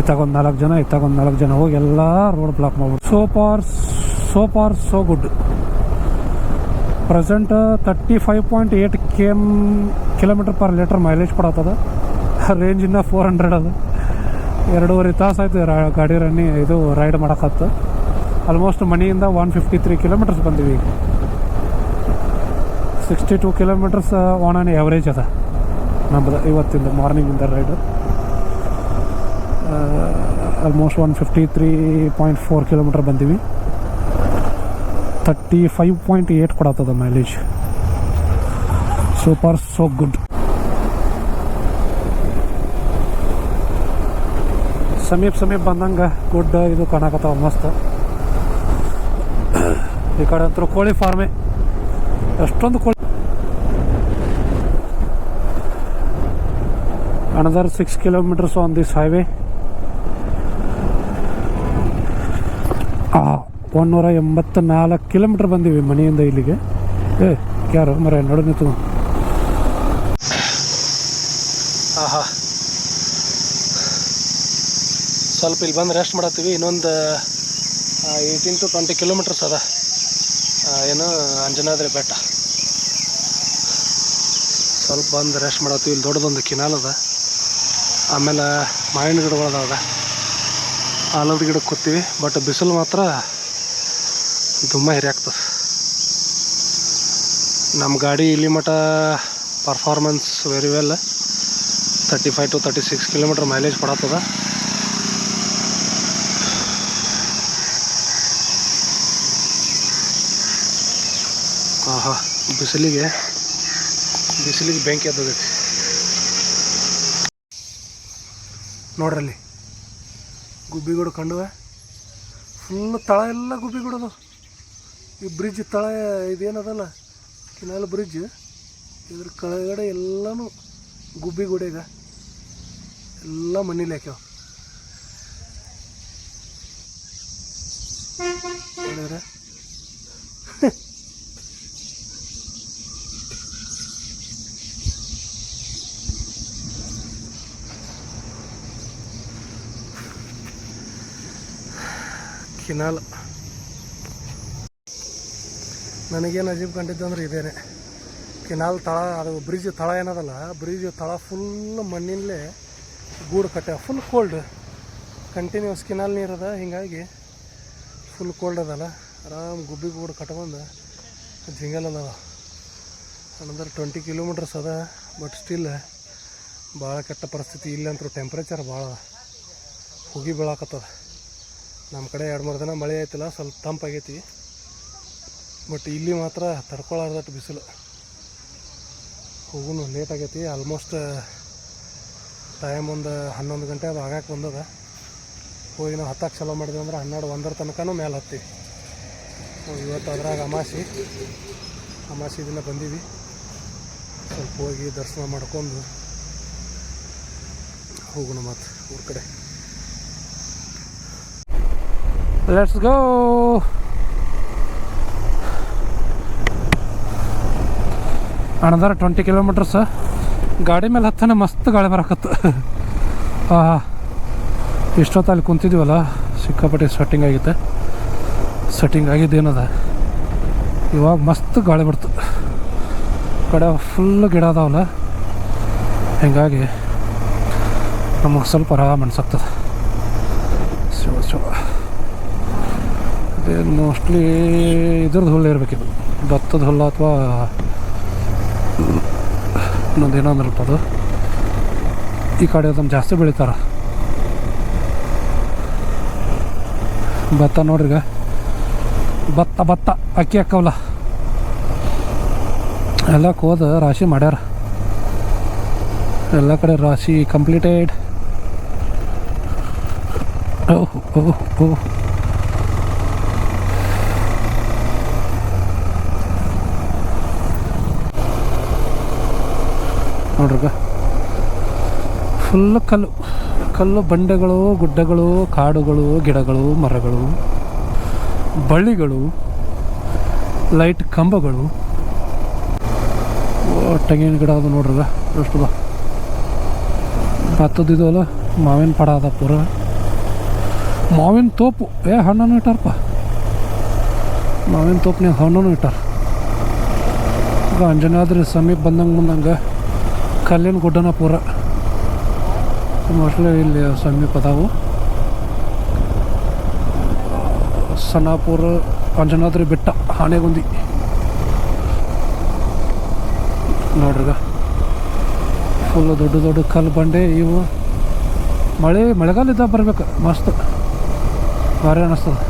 A: ಇತ್ತಾಗೊಂದು 4 ಜನ, ಇತ್ತಾಗೊಂದು 4 ಜನ ಹೋಗಿ ಎಲ್ಲ ರೋಡ್ ಬ್ಲಾಕ್ ಮಾಡ್ಬಿಟ್ಟು. So for so good. Present 35.8 km/L mileage ಕೊಡತ್ತದ. ರೇಂಜ್ ಇನ್ನ 400 ಅದ. 2.5 ತಾಸು ಆಯ್ತು ಗಾಡಿ ಇದು ರೈಡ್ ಮಾಡೋಕತ್ತ. ಆಲ್ಮೋಸ್ಟ್ ಮನೆಯಿಂದ 153 km ಬಂದೀವಿ ಈಗ. 62 km ಆನ್ ಆನ್ ಎವರೇಜ್ ಅದ ನಮ್ಮದು ಇವತ್ತಿಂದ ಮಾರ್ನಿಂಗಿಂದ ರೈಡು. ಆಲ್ಮೋಸ್ಟ್ 153.4 km ಬಂದೀವಿ. 35.8 ಕೊಡತ್ತದ ಮೈಲೇಜ್. Super so good. ಸಮೀಪ ಬಂದಂಗೆ ಗುಡ್ ಇದು ಕಾಣಕತ್ತಾವ ಮಸ್ತ್. ಈ ಕಡೆ ಅಂತೂ ಕೋಳಿ ಫಾರ್ಮೇ, ಎಷ್ಟೊಂದು ಕೋಳಿ. another 6 kilometers on this highway. 184 kilometre ಬಂದೀವಿ ಮನೆಯಿಂದ ಇಲ್ಲಿಗೆ. ಯಾರು ಮರ ನಡು ನಿಂತು. ಆಹಾ, ಸ್ವಲ್ಪ ಇಲ್ಲಿ ಬಂದು ರೆಸ್ಟ್ ಮಾಡತ್ತೀವಿ. ಇನ್ನೊಂದು 18 to 20 ಕಿಲೋಮೀಟರ್ಸ್ ಅದ. ಏನು ಅಂಜನಾದ್ರಿ ಬೆಟ್ಟ. ಸ್ವಲ್ಪ ಬಂದು ರೆಸ್ಟ್ ಮಾಡತ್ತೀವಿ. ಇಲ್ಲಿ ದೊಡ್ಡದೊಂದು ಕಿನಾಲ್ ಅದ. ಆಮೇಲೆ ಮಾವಿನ ಗಿಡಗಳದಾವ, ಆಲದ ಗಿಡಕ್ಕೆ ಕೂತೀವಿ. ಬಟ್ ಬಿಸಿಲು ಮಾತ್ರ ತುಂಬ ಹಿರಿಯಾಗ್ತದೆ. ನಮ್ಮ ಗಾಡಿ ಇಲ್ಲಿ ಮಟ್ಟ performance very well. 35 to 36 km mileage ಕೊಡತ್ತದ. ಆಹಾ, ಬಿಸಿಲಿಗೆ ಬೆಂಕಿ ಎದ್ದೈತಿ ನೋಡ್ರಲ್ಲಿ. ಗುಬ್ಬಿಗೂಡು ಕಂಡುವೆ ಫುಲ್ ತಳ ಎಲ್ಲ ಗುಬ್ಬಿಗೂಡದು. ಈ ಬ್ರಿಡ್ಜ್ ತಳ ಇದೇನದಲ್ಲ ಕಿನಾಲ್ ಬ್ರಿಡ್ಜ್, ಇದ್ರ ಕೆಳಗಡೆ ಎಲ್ಲನೂ ಗುಬ್ಬಿಗೂಡೆಗ ಎಲ್ಲ ಮನೇಲಿ ಹಾಕ್ಯಾವ. ನೋಡಿದ್ರೆ ಕಿನಾಲ್. ನನಗೇನು ಅಜೀಬ್ ಕಂಡಿದ್ದು ಅಂದ್ರೆ ಇದೇನೆ ಕಿನಾಲ್ ತಳ. ಅದು ಬ್ರಿಡ್ಜ್ ತಳ ಏನದಲ್ಲ, ಬ್ರಿಡ್ಜ್ ತಳ ಫುಲ್ ಮಣ್ಣಿನಲ್ಲೇ ಗೂಡು ಕಟ್ಟ. ಫುಲ್ ಕೋಲ್ಡ್, ಕಂಟಿನ್ಯೂಸ್ ಕಿನಾಲ್ ನೀರದ, ಹೀಗಾಗಿ ಫುಲ್ ಕೋಲ್ಡ್ ಅದಲ್ಲ. ಆರಾಮ್ ಗುಬ್ಬಿ ಗೂಡು ಕಟ್ಕೊಂಡು ಜಿಂಗಲ್ ಅದ. ಅನಂತರ 20 ಕಿಲೋಮೀಟರ್ಸ್ ಅದ. ಬಟ್ ಸ್ಟಿಲ್ ಭಾಳ ಕೆಟ್ಟ ಪರಿಸ್ಥಿತಿ. ಇಲ್ಲಂತೂ ಟೆಂಪ್ರೇಚರ್ ಭಾಳ ಹುಗಿ ಬೀಳಾಕತ್ತದ. ನಮ್ಮ ಕಡೆ 2-3 ದಿನ ಮಳೆ ಆಯ್ತಿಲ್ಲ, ಸ್ವಲ್ಪ ತಂಪಾಗೈತಿ. ಬಟ್ ಇಲ್ಲಿ ಮಾತ್ರ ತಡ್ಕೊಳ್ಳಾರ್ದಟ್ಟು ಬಿಸಿಲು. ಹೋಗೂ ಲೇಟ್ ಆಗೈತಿ. ಆಲ್ಮೋಸ್ಟ್ ಟೈಮ್ ಒಂದು 11 ಗಂಟೆ ಅದು ಆಗಕ್ಕೆ ಬಂದದ. ಹೋಗಿ ನಾವು ಹತ್ತಕ್ಕೆ ಚಾಲೂ ಮಾಡಿದ್ವಿ ಅಂದ್ರೆ 12-1 ತನಕನೂ ಮೇಲೆ ಹತ್ತೀವಿ. ಇವತ್ತು ಅದ್ರಾಗ ಅಮಾಸಿ ದಿನ ಬಂದೀವಿ. ಸ್ವಲ್ಪ ಹೋಗಿ ದರ್ಶನ ಮಾಡ್ಕೊಂಡು ಹೋಗೋಣ ಮತ್ತು ಊರ ಕಡೆ. Let's go. Another 20 kilometres. ಗಾಡಿ ಮೇಲೆ ಹತ್ತನೇ ಮಸ್ತ್ ಗಾಳಿ ಬರಕತ್ತು. ಹಾಂ ಇಷ್ಟೊತ್ತಲ್ಲಿ ಕುಂತಿದ್ದೀವಲ್ಲ, ಸಿಕ್ಕಾಪಟ್ಟೆ ಸೆಟ್ಟಿಂಗ್ ಆಗಿತ್ತೆ. ಸೆಟ್ಟಿಂಗ್ ಆಗಿದ್ದೇನದ, ಇವಾಗ ಮಸ್ತ್ ಗಾಳಿ ಬಿಡ್ತು. ಕಡೆ ಫುಲ್ ಗಿಡ ಅದಾವಲ್ಲ, ಹೀಗಾಗಿ ನಮಗೆ ಸ್ವಲ್ಪ ಆರಾಮ ಅನ್ಸಕ್ತದೆ. ಶಿವ ಅದೇ ಮೋಸ್ಟ್ಲಿ ಇದ್ರದ್ದು ಹುಲ್ಲು ಇರಬೇಕಿದು, ಭತ್ತದ ಹುಲ್ಲು ಅಥವಾ ಇನ್ನೊಂದು ಏನಂದ್ರಪ್ಪ ಅದು. ಈ ಕಡೆ ಅದನ್ನು ಜಾಸ್ತಿ ಬೆಳಿತಾರೆ. ಭತ್ತ ನೋಡ್ರಿಗ, ಭತ್ತ ಅಕ್ಕಿ ಹಾಕವಲ್ಲ, ಎಲ್ಲ ಕೋದ ರಾಶಿ ಮಾಡ್ಯಾರ. ಎಲ್ಲ ಕಡೆ ರಾಶಿ ಕಂಪ್ಲೀಟೆಡ್. ಓಹ್ ಓಹ್ ಓಹ್ ನೋಡ್ರಿಗ, ಫುಲ್ಲು ಕಲ್ಲು ಬಂಡೆಗಳು, ಗುಡ್ಡಗಳು, ಕಾಡುಗಳು, ಗಿಡಗಳು, ಮರಗಳು, ಬಳ್ಳಿಗಳು, ಲೈಟ್ ಕಂಬಗಳು, ತೆಂಗಿನ ಗಿಡ ಅದು ನೋಡ್ರಿಗ ಎಷ್ಟು ಬಾ. ಭತ್ತದಿದವಲ್ಲ, ಮಾವಿನ ಪಡ ಅದ ಪೂರ. ಮಾವಿನ ತೋಪು ಹಣ್ಣನ್ನು ಇಟ್ಟಾರಪ್ಪ. ಮಾವಿನ ತೋಪ್ನಾಗ ಹಣ್ಣನ್ನು ಇಟ್ಟಾರ. ಈಗ ಅಂಜನಾದ್ರಿ ಸಮೀಪ ಬಂದಂಗೆ ಕಲ್ಲಿನ ಗುಡ್ಡನ ಪೂರ ಮೋಸ್ಟ್ಲಿ ಇಲ್ಲಿ ಸಮೀಪ ಅದಾವು. ಸನ್ನಾಪುರ, ಅಂಜನಾದ್ರಿ ಬೆಟ್ಟ, ಆನೆಗುಂದಿ ನೋಡ್ರಿಗ, ಫುಲ್ಲು ದೊಡ್ಡ ಕಲ್ಲು ಬಂಡೆ ಇವು. ಮಳೆಗಾಲ ಇದ್ದಾಗ ಬರ್ಬೇಕು, ಮಸ್ತ್ ಭಾರಿ ಅನ್ನಿಸ್ತದೆ.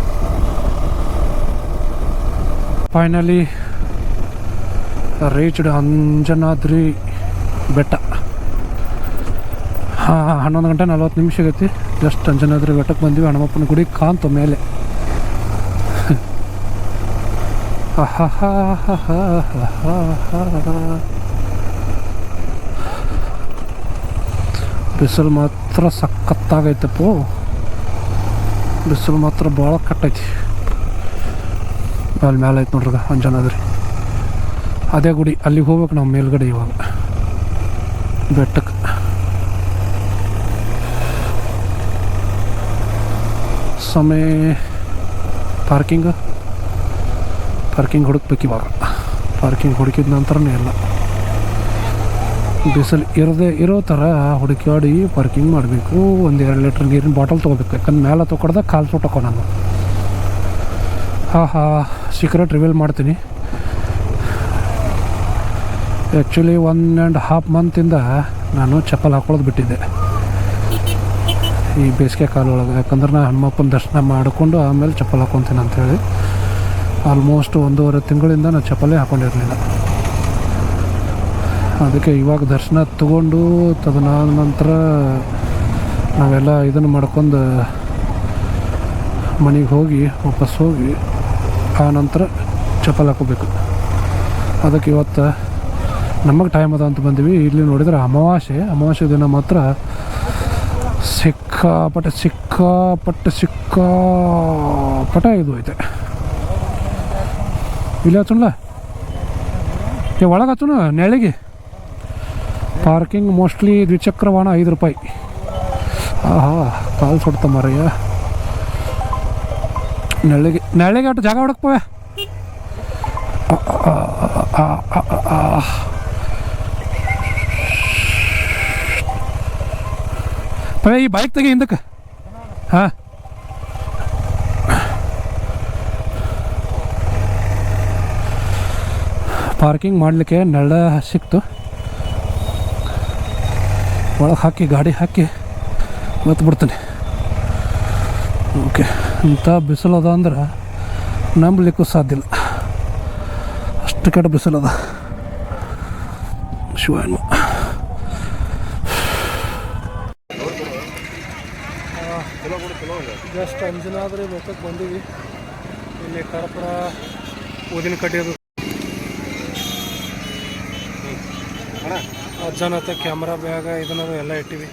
A: ಫೈನಲಿ ರೀಚ್ಡ್ ಅಂಜನಾದ್ರಿ ಬೆಟ್ಟ. 11 ಗಂಟೆ 40 ನಿಮಿಷ ಆಗೈತಿ. ಜಸ್ಟ್ ಅಂಜನಾದ್ರಿ ಬೆಟ್ಟಕ್ಕೆ ಬಂದ್ವಿ. ಹನುಮಪ್ಪನ ಗುಡಿ ಕಾಂತು ಮೇಲೆ. ಬಿಸಿಲು ಮಾತ್ರ ಸಖತ್ತಾಗೈತಪ್ಪ. ಬಿಸಿಲು ಮಾತ್ರ ಭಾಳ ಕಟ್ಟೈತಿ. ಅಲ್ಲಿ ಮೇಲೆ ಐತೆ ನೋಡ್ರಿ ಅಂಜನಾದ್ರಿ, ಅದೇ ಗುಡಿ. ಅಲ್ಲಿಗೆ ಹೋಗ್ಬೇಕು ನಾವು ಮೇಲ್ಗಡೆ ಇವಾಗ ಬೆಟ್ಟಕ್ಕೆ. ಸಮಯ ಪಾರ್ಕಿಂಗ್ ಹುಡುಕ್ಬೇಕು ಇವಾಗ. ಪಾರ್ಕಿಂಗ್ ಹುಡುಕಿದ ನಂತರನೇ ಎಲ್ಲ ಬಿಸಿಲು ಇರೋ ಥರ ಹುಡುಕಾಡಿ ಪಾರ್ಕಿಂಗ್ ಮಾಡಬೇಕು. 1-2 ಲೀಟ್ರ್ ನೀರಿನ ಬಾಟಲ್ ತೊಗೋಬೇಕು. ಯಾಕಂದ್ರೆ ಮೇಲೆ ತೊಗೊಡ್ದಾಗ ಕಾಲು ಸುಟ್ಟಕೋ ನಾನು. ಸೀಕ್ರೆಟ್ ರಿವೀಲ್ ಮಾಡ್ತೀನಿ. ಆ್ಯಕ್ಚುಲಿ 1.5 ಮಂತಿಂದ ನಾನು ಚಪ್ಪಲ್ ಹಾಕೊಳ್ಳೋದು ಬಿಟ್ಟಿದ್ದೆ ಈ ಬೇಸಿಗೆ ಕಾಲೊಳಗೆ. ಯಾಕಂದ್ರೆ ನಾನು ಹನುಮಪ್ಪನ ದರ್ಶನ ಮಾಡಿಕೊಂಡು ಆಮೇಲೆ ಚಪ್ಪಲ್ ಹಾಕ್ಕೊತೀನಿ ಅಂಥೇಳಿ ಆಲ್ಮೋಸ್ಟ್ 1.5 ತಿಂಗಳಿಂದ ನಾನು ಚಪ್ಪಲೇ ಹಾಕ್ಕೊಂಡಿರಲಿಲ್ಲ. ಅದಕ್ಕೆ ಇವಾಗ ದರ್ಶನ ತಗೊಂಡು ತದನಾದ ನಂತರ ನಾವೆಲ್ಲ ಇದನ್ನು ಮಾಡ್ಕೊಂಡು ಮನೆಗೆ ಹೋಗಿ ವಾಪಸ್ ಹೋಗಿ ಆ ನಂತರ ಚಪ್ಪಲ್ ಹಾಕೋಬೇಕು. ಅದಕ್ಕೆ ಇವತ್ತು ನಮಗೆ ಟೈಮ್ ಅದ ಅಂತ ಬಂದ್ವಿ. ಇಲ್ಲಿ ನೋಡಿದ್ರೆ ಅಮಾವಾಸ್ಯೆ ದಿನ ಮಾತ್ರ ಸಿಕ್ಕಾಪಟ್ಟೆ ಇದು ಐತೆ. ಇಲ್ಲಿ ಹಚ್ಚುಣ್ಲ ಒಳಗೆ ಹಚ್ಚುಣ ನೆಳಿಗೆ. ಪಾರ್ಕಿಂಗ್ ಮೋಸ್ಟ್ಲಿ ದ್ವಿಚಕ್ರ ವಾಹನ 5 ರೂಪಾಯಿ. ಕಾಲು ಸುಡ್ತ ಮರಯ್ಯ. ನೆಳಿಗೆ ಅಷ್ಟು ಜಾಗ ಹುಡುಕ್ಪವೆ. ಈ ಬೈಕ್ ತೆಗಿ ಹಿಂದಕ್ಕೆ. ಪಾರ್ಕಿಂಗ್ ಮಾಡಲಿಕ್ಕೆ ನೆಳ ಸಿಕ್ತು. ಒಳಗೆ ಹಾಕಿ ಗಾಡಿ ಹಾಕಿ ಮತ್ತೆ ಬಿಡ್ತೀನಿ. ಓಕೆ, ಇಂಥ ಬಿಸಿಲದ ಅಂದ್ರೆ ನಂಬಲಿಕ್ಕೂ ಸಾಧ್ಯ ಇಲ್ಲ, ಅಷ್ಟು ಕೆಟ್ಟ ಬಿಸಿಲದ. ಶಿವಣ್ಣ ಜಸ್ಟ್ ಅಂಜನಾದ್ರಿ ಬೆಟ್ಟಕ್ಕೆ ಬಂದೀವಿ. ಇಲ್ಲಿ ಕರ್ಪೂರ, ಊದಿನ ಕಡ್ಡಿಯೋದು, ಅಜ್ಜನತ್ತ ಕ್ಯಾಮ್ರಾ ಬ್ಯಾಗ ಇದನ್ನದು ಎಲ್ಲ ಇಟ್ಟಿವಿ.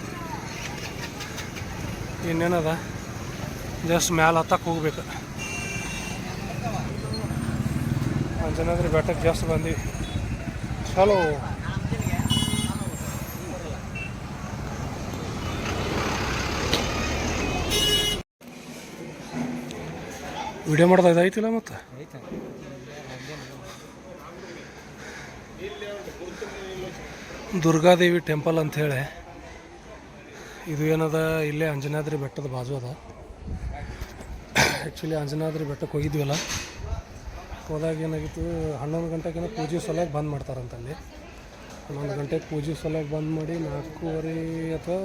A: ಇನ್ನೇನದ ಜಸ್ಟ್ ಮ್ಯಾಲೆ ಹತ್ತಕ್ಕೆ ಹೋಗ್ಬೇಕು. ಅಂಜನಾದ್ರಿ ಬೆಟ್ಟಕ್ಕೆ ಜಸ್ಟ್ ಬಂದೀವಿ. ಚಲೋ. ವಿಡಿಯೋ ಮಾಡೋದು ಇದಾಯ್ತಿಲ್ಲ ಮತ್ತು ದುರ್ಗಾದೇವಿ ಟೆಂಪಲ್ ಅಂಥೇಳಿ ಇದು ಏನದ ಇಲ್ಲೇ ಅಂಜನಾದ್ರಿ ಬೆಟ್ಟದ ಬಾಜು ಅದ. ಆ್ಯಕ್ಚುಲಿ ಅಂಜನಾದ್ರಿ ಬೆಟ್ಟಕ್ಕೆ ಹೋಗಿದ್ವಲ್ಲ, ಹೋದಾಗ ಏನಾಗಿತ್ತು 11 ಗಂಟೆಗಿಂತ ಪೂಜೆ ಸಲುವಾಗಿ ಬಂದ್ ಮಾಡ್ತಾರಂತಲ್ಲಿ. 11 ಗಂಟೆಗೆ ಪೂಜೆ ಸಲುವಾಗಿ ಬಂದ್ ಮಾಡಿ 4:15 ಅಥವಾ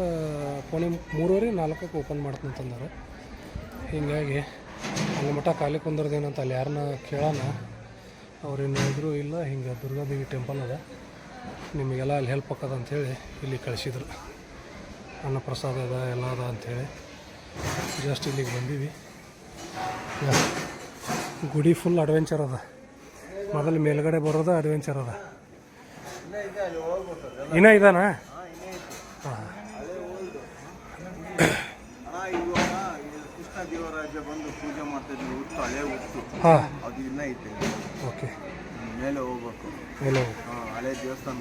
A: 3:30 4ಕ್ಕೆ ಓಪನ್ ಮಾಡ್ತಂತಂದಾರೆ. ಹೀಗಾಗಿ ಅಲ್ಲಿ ಮಠ ಖಾಲಿ ಕುಂದ್ರದೇನಂತ ಅಲ್ಲಿ ಯಾರನ್ನ ಕೇಳೋಣ, ಅವ್ರೇನು ಹೇಳಿದ್ರು ಇಲ್ಲ ಹಿಂಗೆ ದುರ್ಗಾದೇವಿ ಟೆಂಪಲ್ ಅದ, ನಿಮಗೆಲ್ಲ ಅಲ್ಲಿ ಹೆಲ್ಪ್ ಆಕದ ಅಂಥೇಳಿ ಇಲ್ಲಿ ಕಳಿಸಿದ್ರು. ಅನ್ನಪ್ರಸಾದ ಅದ ಎಲ್ಲ ಅದ ಅಂಥೇಳಿ ಜಸ್ಟ್ ಇಲ್ಲಿಗೆ ಬಂದೀವಿ. ಗುಡಿ ಫುಲ್ ಅಡ್ವೆಂಚರ್ ಅದ. ಮೊದಲು ಮೇಲ್ಗಡೆ ಬರೋದು ಅಡ್ವೆಂಚರ್ ಅದ. ಇನ್ನೂ ಇದಾನ? ಹಾಂ,
B: ದೇವರಾಜ ಬಂದು ಪೂಜೆ ಮಾಡ್ತಿದ್ವಿ. ಹುಟ್ಟು ಹಳೆ ಹುಟ್ಟು
A: ಹಾಂ,
B: ಅದು ಇನ್ನೂ ಐತೆ.
A: ಓಕೆ,
B: ಮೇಲೆ ಹೋಗ್ಬೇಕು.
A: ಮೇಲೆ
B: ಹಳೆ ದೇವಸ್ಥಾನ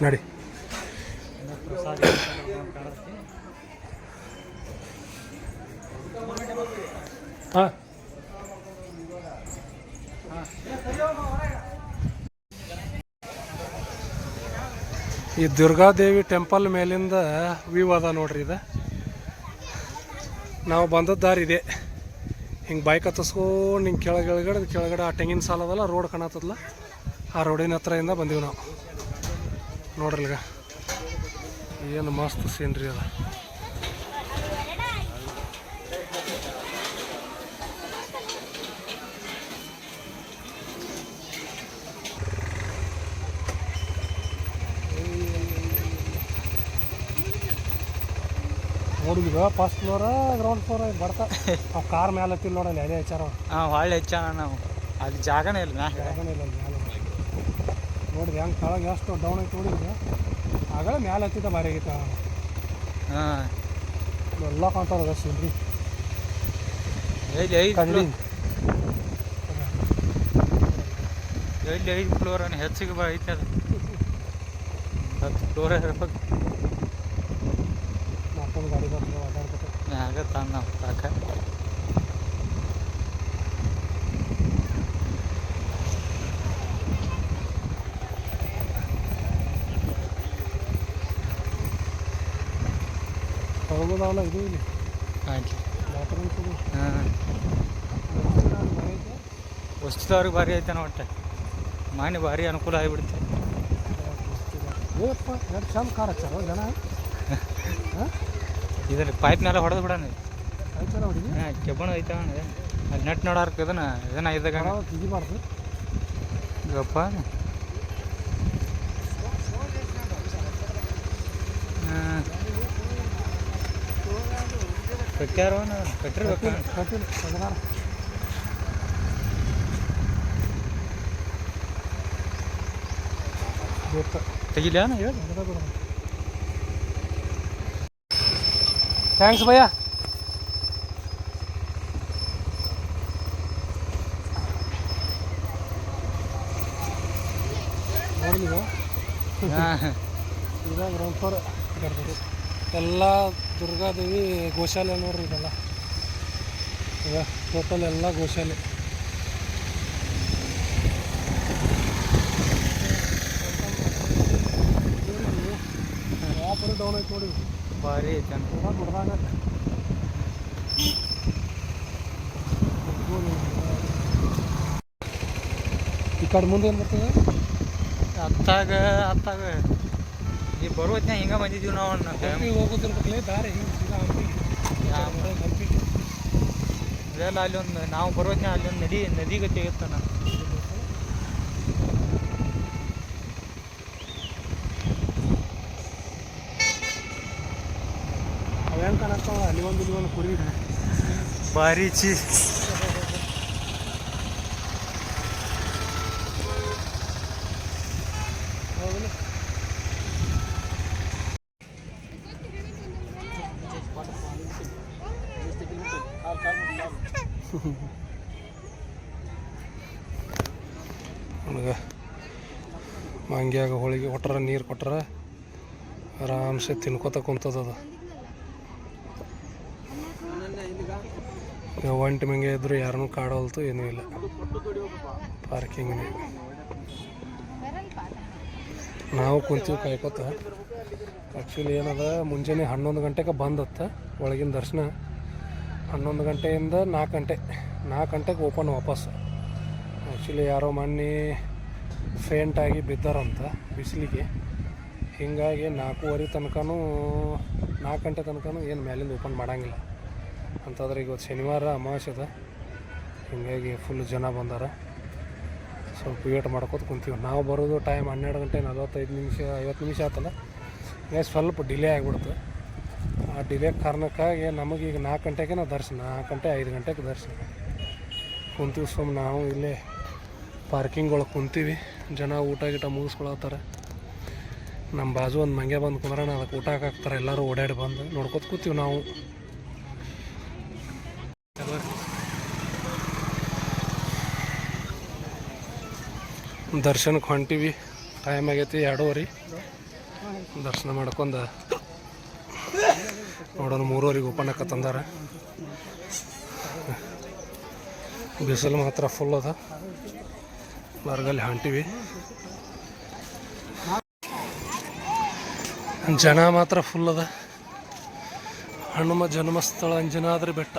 A: ನಡಿ. ಹಾಂ, ಈ ದುರ್ಗಾದೇವಿ ಟೆಂಪಲ್ ಮೇಲಿಂದ ವ್ಯೂ ಅದ ನೋಡ್ರಿ. ಇದು ನಾವು ಬಂದದ್ದು ದಾರಿ ಇದೆ. ಹಿಂಗೆ ಬೈಕ್ ಹತ್ತಿಸ್ಕೊಂಡು ಹಿಂಗೆ ಕೆಳಗಡೆ ಆ ತೆಂಗಿನ ಸಾಲ ಅದಲ್ಲ, ರೋಡ್ ಕಾಣತ್ತದಲ್ಲ, ಆ ರೋಡಿನ ಹತ್ರದಿಂದ ಬಂದೀವಿ ನಾವು. ನೋಡ್ರಿಲ್ಗ ಏನು ಮಸ್ತ್ ಸೀನ್ರಿ ಅದ. ನೋಡಿದ್ವಿ ಫಸ್ಟ್ ಫ್ಲೋರ ಗ್ರೌಂಡ್ ಫ್ಲೋರ್ ಬರ್ತಾ ನಾವು ಕಾರ್ ಮೇಲೆ ಹತ್ತಿಲ್ಲ ನೋಡಲ್ಲ, ಅದೇ ಹೆಚ್ಚಾರ.
C: ಹಾಂ, ಒಳ್ಳೆ ಹೆಚ್ಚಾನ ನಾವು ಅಲ್ಲಿ ಜಾಗನೇ ಇಲ್ಲ,
A: ಜಾಗನೇ ಇಲ್ಲ ಅಲ್ಲಿ ಮ್ಯಾಲೆ. ನೋಡಿದ್ವಿ ಹೆಂಗೆ ಕೆಳಗೆ ಎಷ್ಟು ಡೌನ್ ಐತೆ ನೋಡಿದ್ವಿ. ಆಗಲೇ ಮ್ಯಾಲೆ ಹತ್ತಿದ್ದ ಭಾರಿ ಆಗೈತೆ.
C: ಹಾಂ,
A: ಎಲ್ಲ ಕಾಣ್ತಾರದ ಸೀನ್ರಿ.
C: ಎಲ್ಲಿ 5 ಫ್ಲೋರ್ ಹೆಚ್ಚಿಗೆ ಐತೆ ಅದು. 10 ಫ್ಲೋರ್ ಇರ್ಬೇಕು.
A: ಮತ್ತೊಂದು ಗಾಡಿ ಬರ್ತದೆ ಅಡ್ಡಾಡ್ಬೇಕು.
C: ಆಗತ್ತ ನಾವು ಸಾಕ.
A: ಹೋಗೋದಾವಲ್ಲ ಇದು ಇಲ್ಲಿ
C: ಆಯ್ತು.
A: ಬಾತ್ರೂಮ್ಸ್ ಇದು.
C: ಹಾಂ, ವಸ್ತುದವ್ರಿಗೆ ಭಾರಿ ಐತೆ ಒಟ್ಟೆ ಮಾನಿ ಭಾರಿ ಅನುಕೂಲ ಆಗಿಬಿಡುತ್ತೆ.
A: ಏಪ್ಪ ಎರಡು ಚಂದ ಕಾರ್ ಹಚ್ಚಾರ ಜನ.
C: ಇದ್ರಲ್ಲಿ ಪೈಪ್ ಮೇಲೆ ಹೊಡೆದು ಬಿಡೋಣ.
A: ಆಯ್ತಲ್ಲ ಹುಡುಗಿ.
C: ಹಾಂ, ಕೆಬ್ಬಣ ಐತೆ ಅಲ್ಲಿ ನೆಟ್ ನೋಡೋರ್ಕ ಇದನ್ನ ಇದ್ದಾಗ
A: ತೆಗಿಬಾರ್ದು.
C: ಗಪ್ಪ. ಹಾಂ, ಕಟ್ಟ್ಯಾರ ಕಟ್ಟಿರ್ಬೇಕು.
A: ಕಟ್ಟಿಲ್ಲ ಅದನ್ನಾರ
C: ತೆಗಿಲ್ಯಾನ ಹೇಳಿ.
A: ಥ್ಯಾಂಕ್ಸ್ ಭಯ್ಯ. ನೋಡಿದ್ವಿ ಇದಾಗ ಗ್ರೌಂಡ್ ಫ್ಲೋರ್ ಬರ್ಬೋದು. ಎಲ್ಲ ದುರ್ಗಾದೇವಿ ಗೋಶಾಲೆ ನೋಡ್ರಿ ಇದೆಲ್ಲ. ಈಗ ಟೋಟಲ್ ಎಲ್ಲ ಗೋಶಾಲೆ. ವ್ಯಾಪಾರ ಡೌನ್ ಐತೆ ನೋಡಿ,
C: ಭಾರಿ ಐತೆ
A: ಬಿಡ್ದಾಗ. ಈ ಕಡೆ ಮುಂದೆ ಏನು ಬರ್ತದೆ?
C: ಹತ್ತಾಗ ಈ ಬರೋ ಹೊತ್ನ್ಯಾಗ ಹಿಂಗೆ ಬಂದಿದ್ದೀವಿ ನಾವು.
A: ಹೋಗೋದಿರ್ಬೇಕಲೇ ದಾರಿ
C: ಇದೆಲ್ಲ ಅಲ್ಲಿ ಒಂದು ನಾವು ಬರೋ ಹೊತ್ನ್ಯಾಗ ಅಲ್ಲಿ ಒಂದು ನದಿ ಗತಿ ಇರುತ್ತೆ. ನಾನು
A: ಅವೇನು ಕಾಣತ್ತಾವ ಅಲ್ಲಿ ಒಂದು ಇಲ್ಲಿ ಒಂದು ಕುರಿ
C: ಭಾರಿ ಚಿ.
A: ನನಗೆ ಮಂಗ್ಯಾಗ ಹೋಳಿಗೆ ಕೊಟ್ಟಾರ, ನೀರು ಕೊಟ್ಟಾರ, ಆರಾಮ್ಸೆ ತಿನ್ಕೋತ ಕುಂತದದು. ಒಂಟಿ ಮಂಗೆ ಇದ್ರು ಯಾರನ್ನೂ ಕಾಡೋಲ್ತು, ಏನೂ ಇಲ್ಲ. ಪಾರ್ಕಿಂಗ್ನೇ ನಾವು ಕುಂತೀವಿ ಕಾಯ್ಕೋತ. ಆ್ಯಕ್ಚುಲಿ ಏನದ, ಮುಂಜಾನೆ 11 ಗಂಟೆಗೆ ಬಂದತ್ತ ಒಳಗಿನ ದರ್ಶನ. 11 ಗಂಟೆಯಿಂದ 4 ಗಂಟೆಗೆ ಓಪನ್ ವಾಪಸ್. ಆ್ಯಕ್ಚುಲಿ ಯಾರೋ ಮೊನ್ನೆ ಫೇಂಟಾಗಿ ಬಿದ್ದಾರಂತ ಬಿಸಿಲಿಗೆ. ಹೀಗಾಗಿ 4:15 ತನಕನೂ 4 ಗಂಟೆ ತನಕನೂ ಏನು ಮೇಲಿಂದ ಓಪನ್ ಮಾಡೋಂಗಿಲ್ಲ ಅಂತಂದ್ರೆ. ಇವತ್ತು ಶನಿವಾರ ಅಮಾವಾಸ್ಯದ, ಹೀಗಾಗಿ ಫುಲ್ ಜನ ಬಂದಾರ. ಸ್ವಲ್ಪ ವೇಟ್ ಮಾಡ್ಕೋತ ಕುಂತೀವಿ. ನಾವು ಬರೋದು ಟೈಮ್ 12 ಗಂಟೆ 45 ನಿಮಿಷ 50 ನಿಮಿಷ ಆಯ್ತಲ್ಲ. ಈಗ ಸ್ವಲ್ಪ ಡಿಲೇ ಆಗಿಬಿಡ್ತು. ಆ ಡಿಲೇ ಕಾರಣಕ್ಕಾಗಿ ನಮಗೀಗ 4 ಗಂಟೆಗೆ ನಾವು ದರ್ಶನ, 4 ಗಂಟೆ 5 ಗಂಟೆಗೆ ದರ್ಶನ ಕುಂತೀವಿ. ಸುಮ್ಮನೆ ನಾವು ಇಲ್ಲೇ ಪಾರ್ಕಿಂಗ್ ಒಳಗೆ ಕುಂತೀವಿ. ಜನ ಊಟ ಗೀಟ ಮುಗಿಸ್ಕೊಳತ್ತಾರೆ. ನಮ್ಮ ಬಾಜು ಒಂದು ಮಂಗೆ ಬಂದು ಕುಂದ್ರಣ, ಅದಕ್ಕೆ ಊಟ ಹಾಕ್ತಾರೆ. ಎಲ್ಲರೂ ಓಡಾಡಿ ಬಂದು ನೋಡ್ಕೊತ ಕೂತೀವಿ ನಾವು. ದರ್ಶನಕ್ಕೆ ಹೊಂಟೀವಿ. ಟೈಮ್ ಆಗೈತಿ 2:30. ದರ್ಶನ ಮಾಡ್ಕೊಂಡು ನೋಡೋಣ 3:00ಗೆ ಓಪನ್ ಆಕತ್ತಂದಾರ. ಬಿಸಿಲು ಮಾತ್ರ ಫುಲ್ ಅದ. ಹೊರಗಲ್ಲಿ ಹೊಂಟೀವಿ. ಜನ ಮಾತ್ರ ಫುಲ್ ಅದ. ಹನುಮ ಜನ್ಮಸ್ಥಳ ಅಂಜನಾದ್ರಿ ಬೆಟ್ಟ.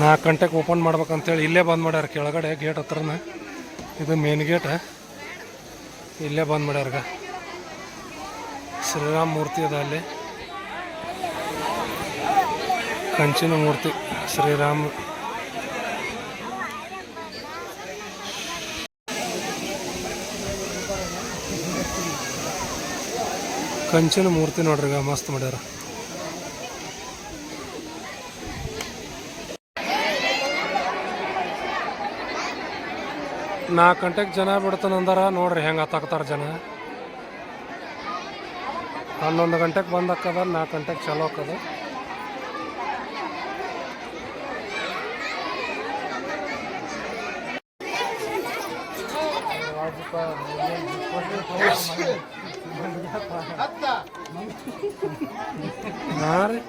A: ನಾಲ್ಕು ಗಂಟೆಗೆ ಓಪನ್ ಮಾಡ್ಬೇಕಂತೇಳಿ ಇಲ್ಲೇ ಬಂದ್ ಮಾಡ್ಯಾರ. ಕೆಳಗಡೆ ಗೇಟ್ ಹತ್ರನ, ಇದು ಮೇನ್ ಗೇಟ್, ಇಲ್ಲೇ ಬಂದ್ ಮಾಡ್ಯಾರ. ಶ್ರೀರಾಮ ಮೂರ್ತಿ ಅದ ಅಲ್ಲಿ, ಕಂಚಿನ ಮೂರ್ತಿ ಶ್ರೀರಾಮ. ಕಂಚಿನ ಮೂರ್ತಿ ನೋಡ್ರಿ, ಮಸ್ತ್ ಮಾಡ್ಯಾರ. ನಾಲ್ಕು ಗಂಟೆಗೆ ಜನ ಬಿಡ್ತಾನಂದಾರ. ನೋಡ್ರಿ ಹೆಂಗೆ ಹತ್ತಾಕ್ತಾರ ಜನ. 11 ಗಂಟೆಗೆ ಬಂದು ಹಾಕದ, 4 ಗಂಟೆಗೆ ಚಾಲೂ ಹಾಕದ. ಹಾಂ ರೀ,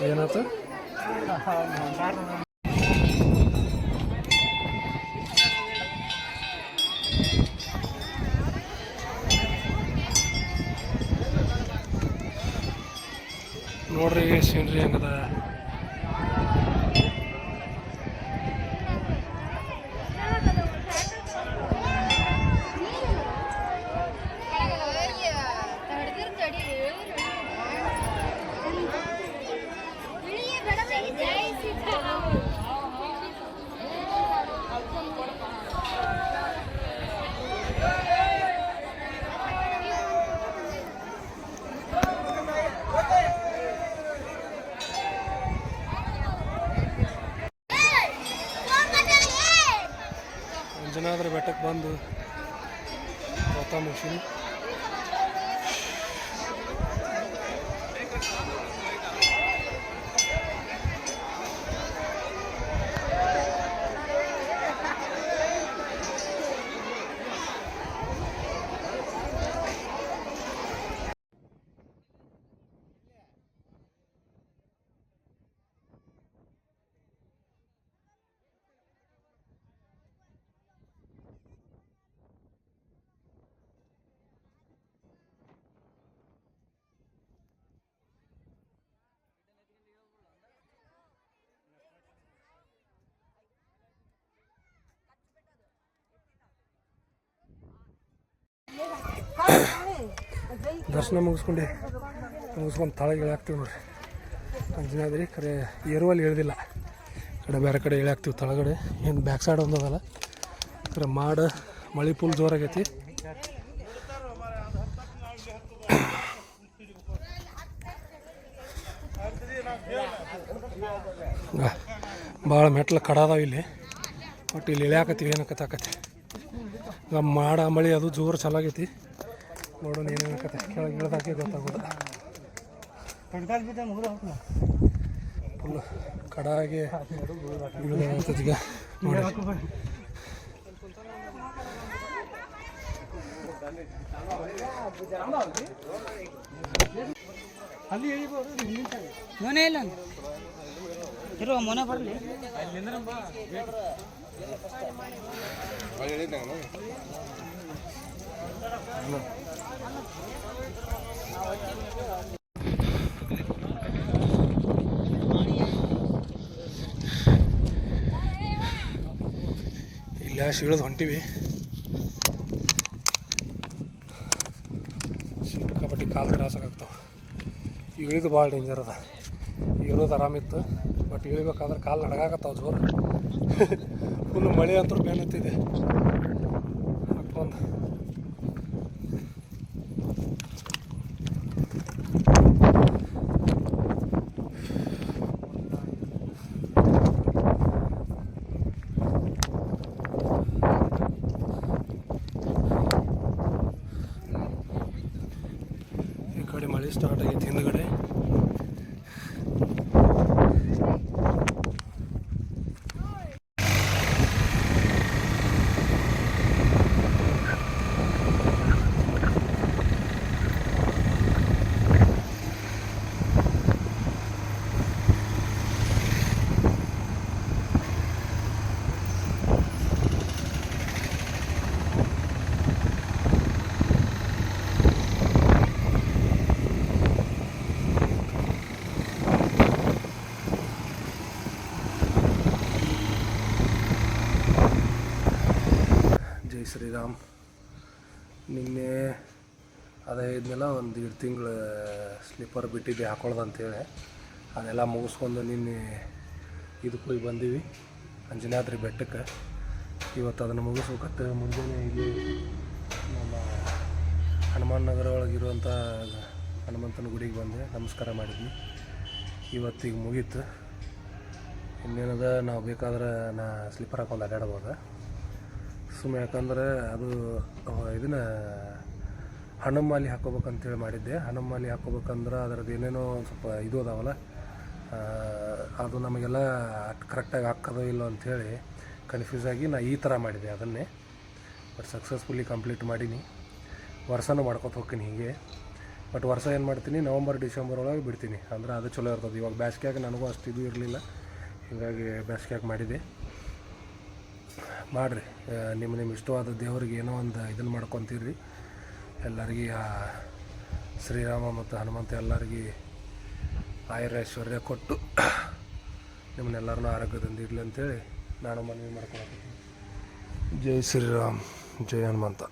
A: ಏನಾಯ್ತು? ನೋಡ್ರಿ ಸೀನ್ರಿ ಹೆಂಗದ. ಅಂಜನಾದ್ರಿ ಬೆಟ್ಟಕ್ಕೆ ಬಂದು ವ್ರತ ಮುಗಿಸಿ ದರ್ಶನ ಮುಗಿಸ್ಕೊಂಡು ತಳಗೆ ಇಳಿಯಾಕ್ತೀವಿ ನೋಡ್ರಿ. ಅಂಜನಾದ್ರಿ ಕರೆ ಏರುವಲ್ಲಿ ಇಳಿದಿಲ್ಲ, ಕಡೆ ಬೇರೆ ಕಡೆ ಇಳಿಯಾಕ್ತೀವಿ ತಳಗಡೆ. ಏನು ಬ್ಯಾಕ್ ಸೈಡ್ ಒಂದದಲ್ಲ, ಕರೆ ಮಳೆ ಫುಲ್ ಜೋರಾಗೈತಿ. ಭಾಳ ಮೆಟ್ಲು ಕಡಾದಾವ ಇಲ್ಲಿ. ಒಟ್ಟು ಇಲ್ಲಿ ಇಳಿಯಾಕತ್ತೀವಿ ಏನಕತ್ತಾಕತಿ. ಈಗ ಮಾಡ ಮಳೆ ಅದು ಜೋರು ಚಲಾಗೈತಿ. ನೋಡೋಣ ಏನೇನಕತ್ತೆ. ಕೆಳಗೆ ಇಳ್ದಾಕೆ ಗೊತ್ತಾಗೋದು. ಫುಲ್ ಕಡಾಗೆ ಇಳಿದಾಗ್ತದೆ ಈಗ ನೋಡಿ.
C: ಮನೆ ಇಲ್ಲ ಇರೋ ಮನೆ ಬರಲಿ.
A: ಇಲ್ಲ ಇಳಿದು ಹೊಂಟಿವಿ. ಸಿಕ್ಕಾಪಟ್ಟಿ ಕಾಲು ತ್ರಾಸಾಗ್ತಾವ. ಇಳಿದು ಭಾಳ ಡೇಂಜರ್ ಅದ. ಇರೋದು ಆರಾಮಿತ್ತು, ಬಟ್ ಇಳಿಬೇಕಾದ್ರೆ ಕಾಲು ನಡಗಾಕತ್ತಾವ ಜೋರು. ಫುಲ್ ಮಳೆ ಅಂತೂ ಬೇನತ್ತಿದೆ. ಮತ್ತೊಂದು ಈ ಕಡೆ ಮಳೆ ಸ್ಟಾರ್ಟ್ ಆಗೈತಿ ಹಿಂದ್ಗಡೆ. ಜೈ ಶ್ರೀರಾಮ್. ನಿನ್ನೆ ಅದೇ ಇದ್ನೆಲ್ಲ ಒಂದು 1.5 ತಿಂಗಳು ಸ್ಲಿಪ್ಪರ್ ಬಿಟ್ಟಿದ್ದೆ ಹಾಕೊಳ್ಳೋದಂತೇಳಿ. ಅದೆಲ್ಲ ಮುಗಿಸ್ಕೊಂಡು ನಿನ್ನೆ ಇದಕ್ಕೆ ಹೋಗಿ ಬಂದೀವಿ, ಅಂಜನಾದ್ರಿ ಬೆಟ್ಟಕ್ಕೆ. ಇವತ್ತು ಅದನ್ನು ಮುಗಿಸ್ಬೇಕತ್ತೆ. ಮುಂಜಾನೆ ಇಲ್ಲಿ ನಮ್ಮ ಹನುಮಾನ್ ನಗರ ಒಳಗಿರುವಂಥ ಹನುಮಂತನ ಗುಡಿಗೆ ಬಂದೆ, ನಮಸ್ಕಾರ ಮಾಡಿದ್ವಿ. ಇವತ್ತಿಗೆ ಮುಗೀತು. ಇನ್ನೇನದ ನಾವು ಬೇಕಾದ್ರೆ ಸ್ಲಿಪ್ಪರ್ ಹಾಕೊಂಡು ಅಡ್ಡಾಡ್ಬೋದು ಸುಮ್ಮನೆ. ಯಾಕಂದ್ರೆ ಅದು ಇದನ್ನು ಹನುಮಾಲಿ ಹಾಕ್ಕೋಬೇಕಂತೇಳಿ ಮಾಡಿದ್ದೆ. ಹನುಮಾಲಿ ಹಾಕ್ಕೋಬೇಕಂದ್ರೆ ಅದ್ರದ್ದು ಏನೇನೋ ಒಂದು ಸ್ವಲ್ಪ ಇದು ಅದಾವಲ್ಲ, ಅದು ನಮಗೆಲ್ಲ ಕರೆಕ್ಟಾಗಿ ಹಾಕೋದೋ ಇಲ್ಲೋ ಅಂಥೇಳಿ ಕನ್ಫ್ಯೂಸ್ ಆಗಿ ನಾ ಈ ಥರ ಮಾಡಿದೆ ಅದನ್ನೇ. ಬಟ್ ಸಕ್ಸಸ್ಫುಲಿ ಕಂಪ್ಲೀಟ್ ಮಾಡೀನಿ. ವರ್ಷನೂ ಮಾಡ್ಕೊತ ಹೋಗ್ತೀನಿ ಹೀಗೆ. ಬಟ್ ವರ್ಷ ಏನು ಮಾಡ್ತೀನಿ, ನವಂಬರ್ ಡಿಸೆಂಬರ್ ಒಳಗೆ ಬಿಡ್ತೀನಿ. ಅಂದ್ರೆ ಅದು ಚಲೋ ಇರ್ತದೆ. ಇವಾಗ ಬೇಸಿಗೆಯಾಗ ನನಗೂ ಅಷ್ಟು ಇದು ಇರಲಿಲ್ಲ, ಹೀಗಾಗಿ ಬೇಸಿಗೆಯಾಗ ಮಾಡಿದೆ. ಮಾಡಿರಿ, ನಿಮ್ಮ ಇಷ್ಟವಾದ ದೇವರಿಗೆ ಏನೋ ಒಂದು ಇದನ್ನು ಮಾಡ್ಕೊತೀರಿ. ಎಲ್ಲರಿಗೆ ಶ್ರೀರಾಮ ಮತ್ತು ಹನುಮಂತ ಎಲ್ಲರಿಗೆ ಆಯುರ್ಐಶ್ವರ್ಯ ಕೊಟ್ಟು ನಿಮ್ಮನ್ನೆಲ್ಲರನ್ನೂ ಆರೋಗ್ಯದಿಂದ ಇರಲಿ ಅಂತೇಳಿ ನಾನು ಮನವಿ ಮಾಡ್ಕೊಳ್ತೀನಿ. ಜೈ ಶ್ರೀರಾಮ್, ಜೈ ಹನುಮಂತ.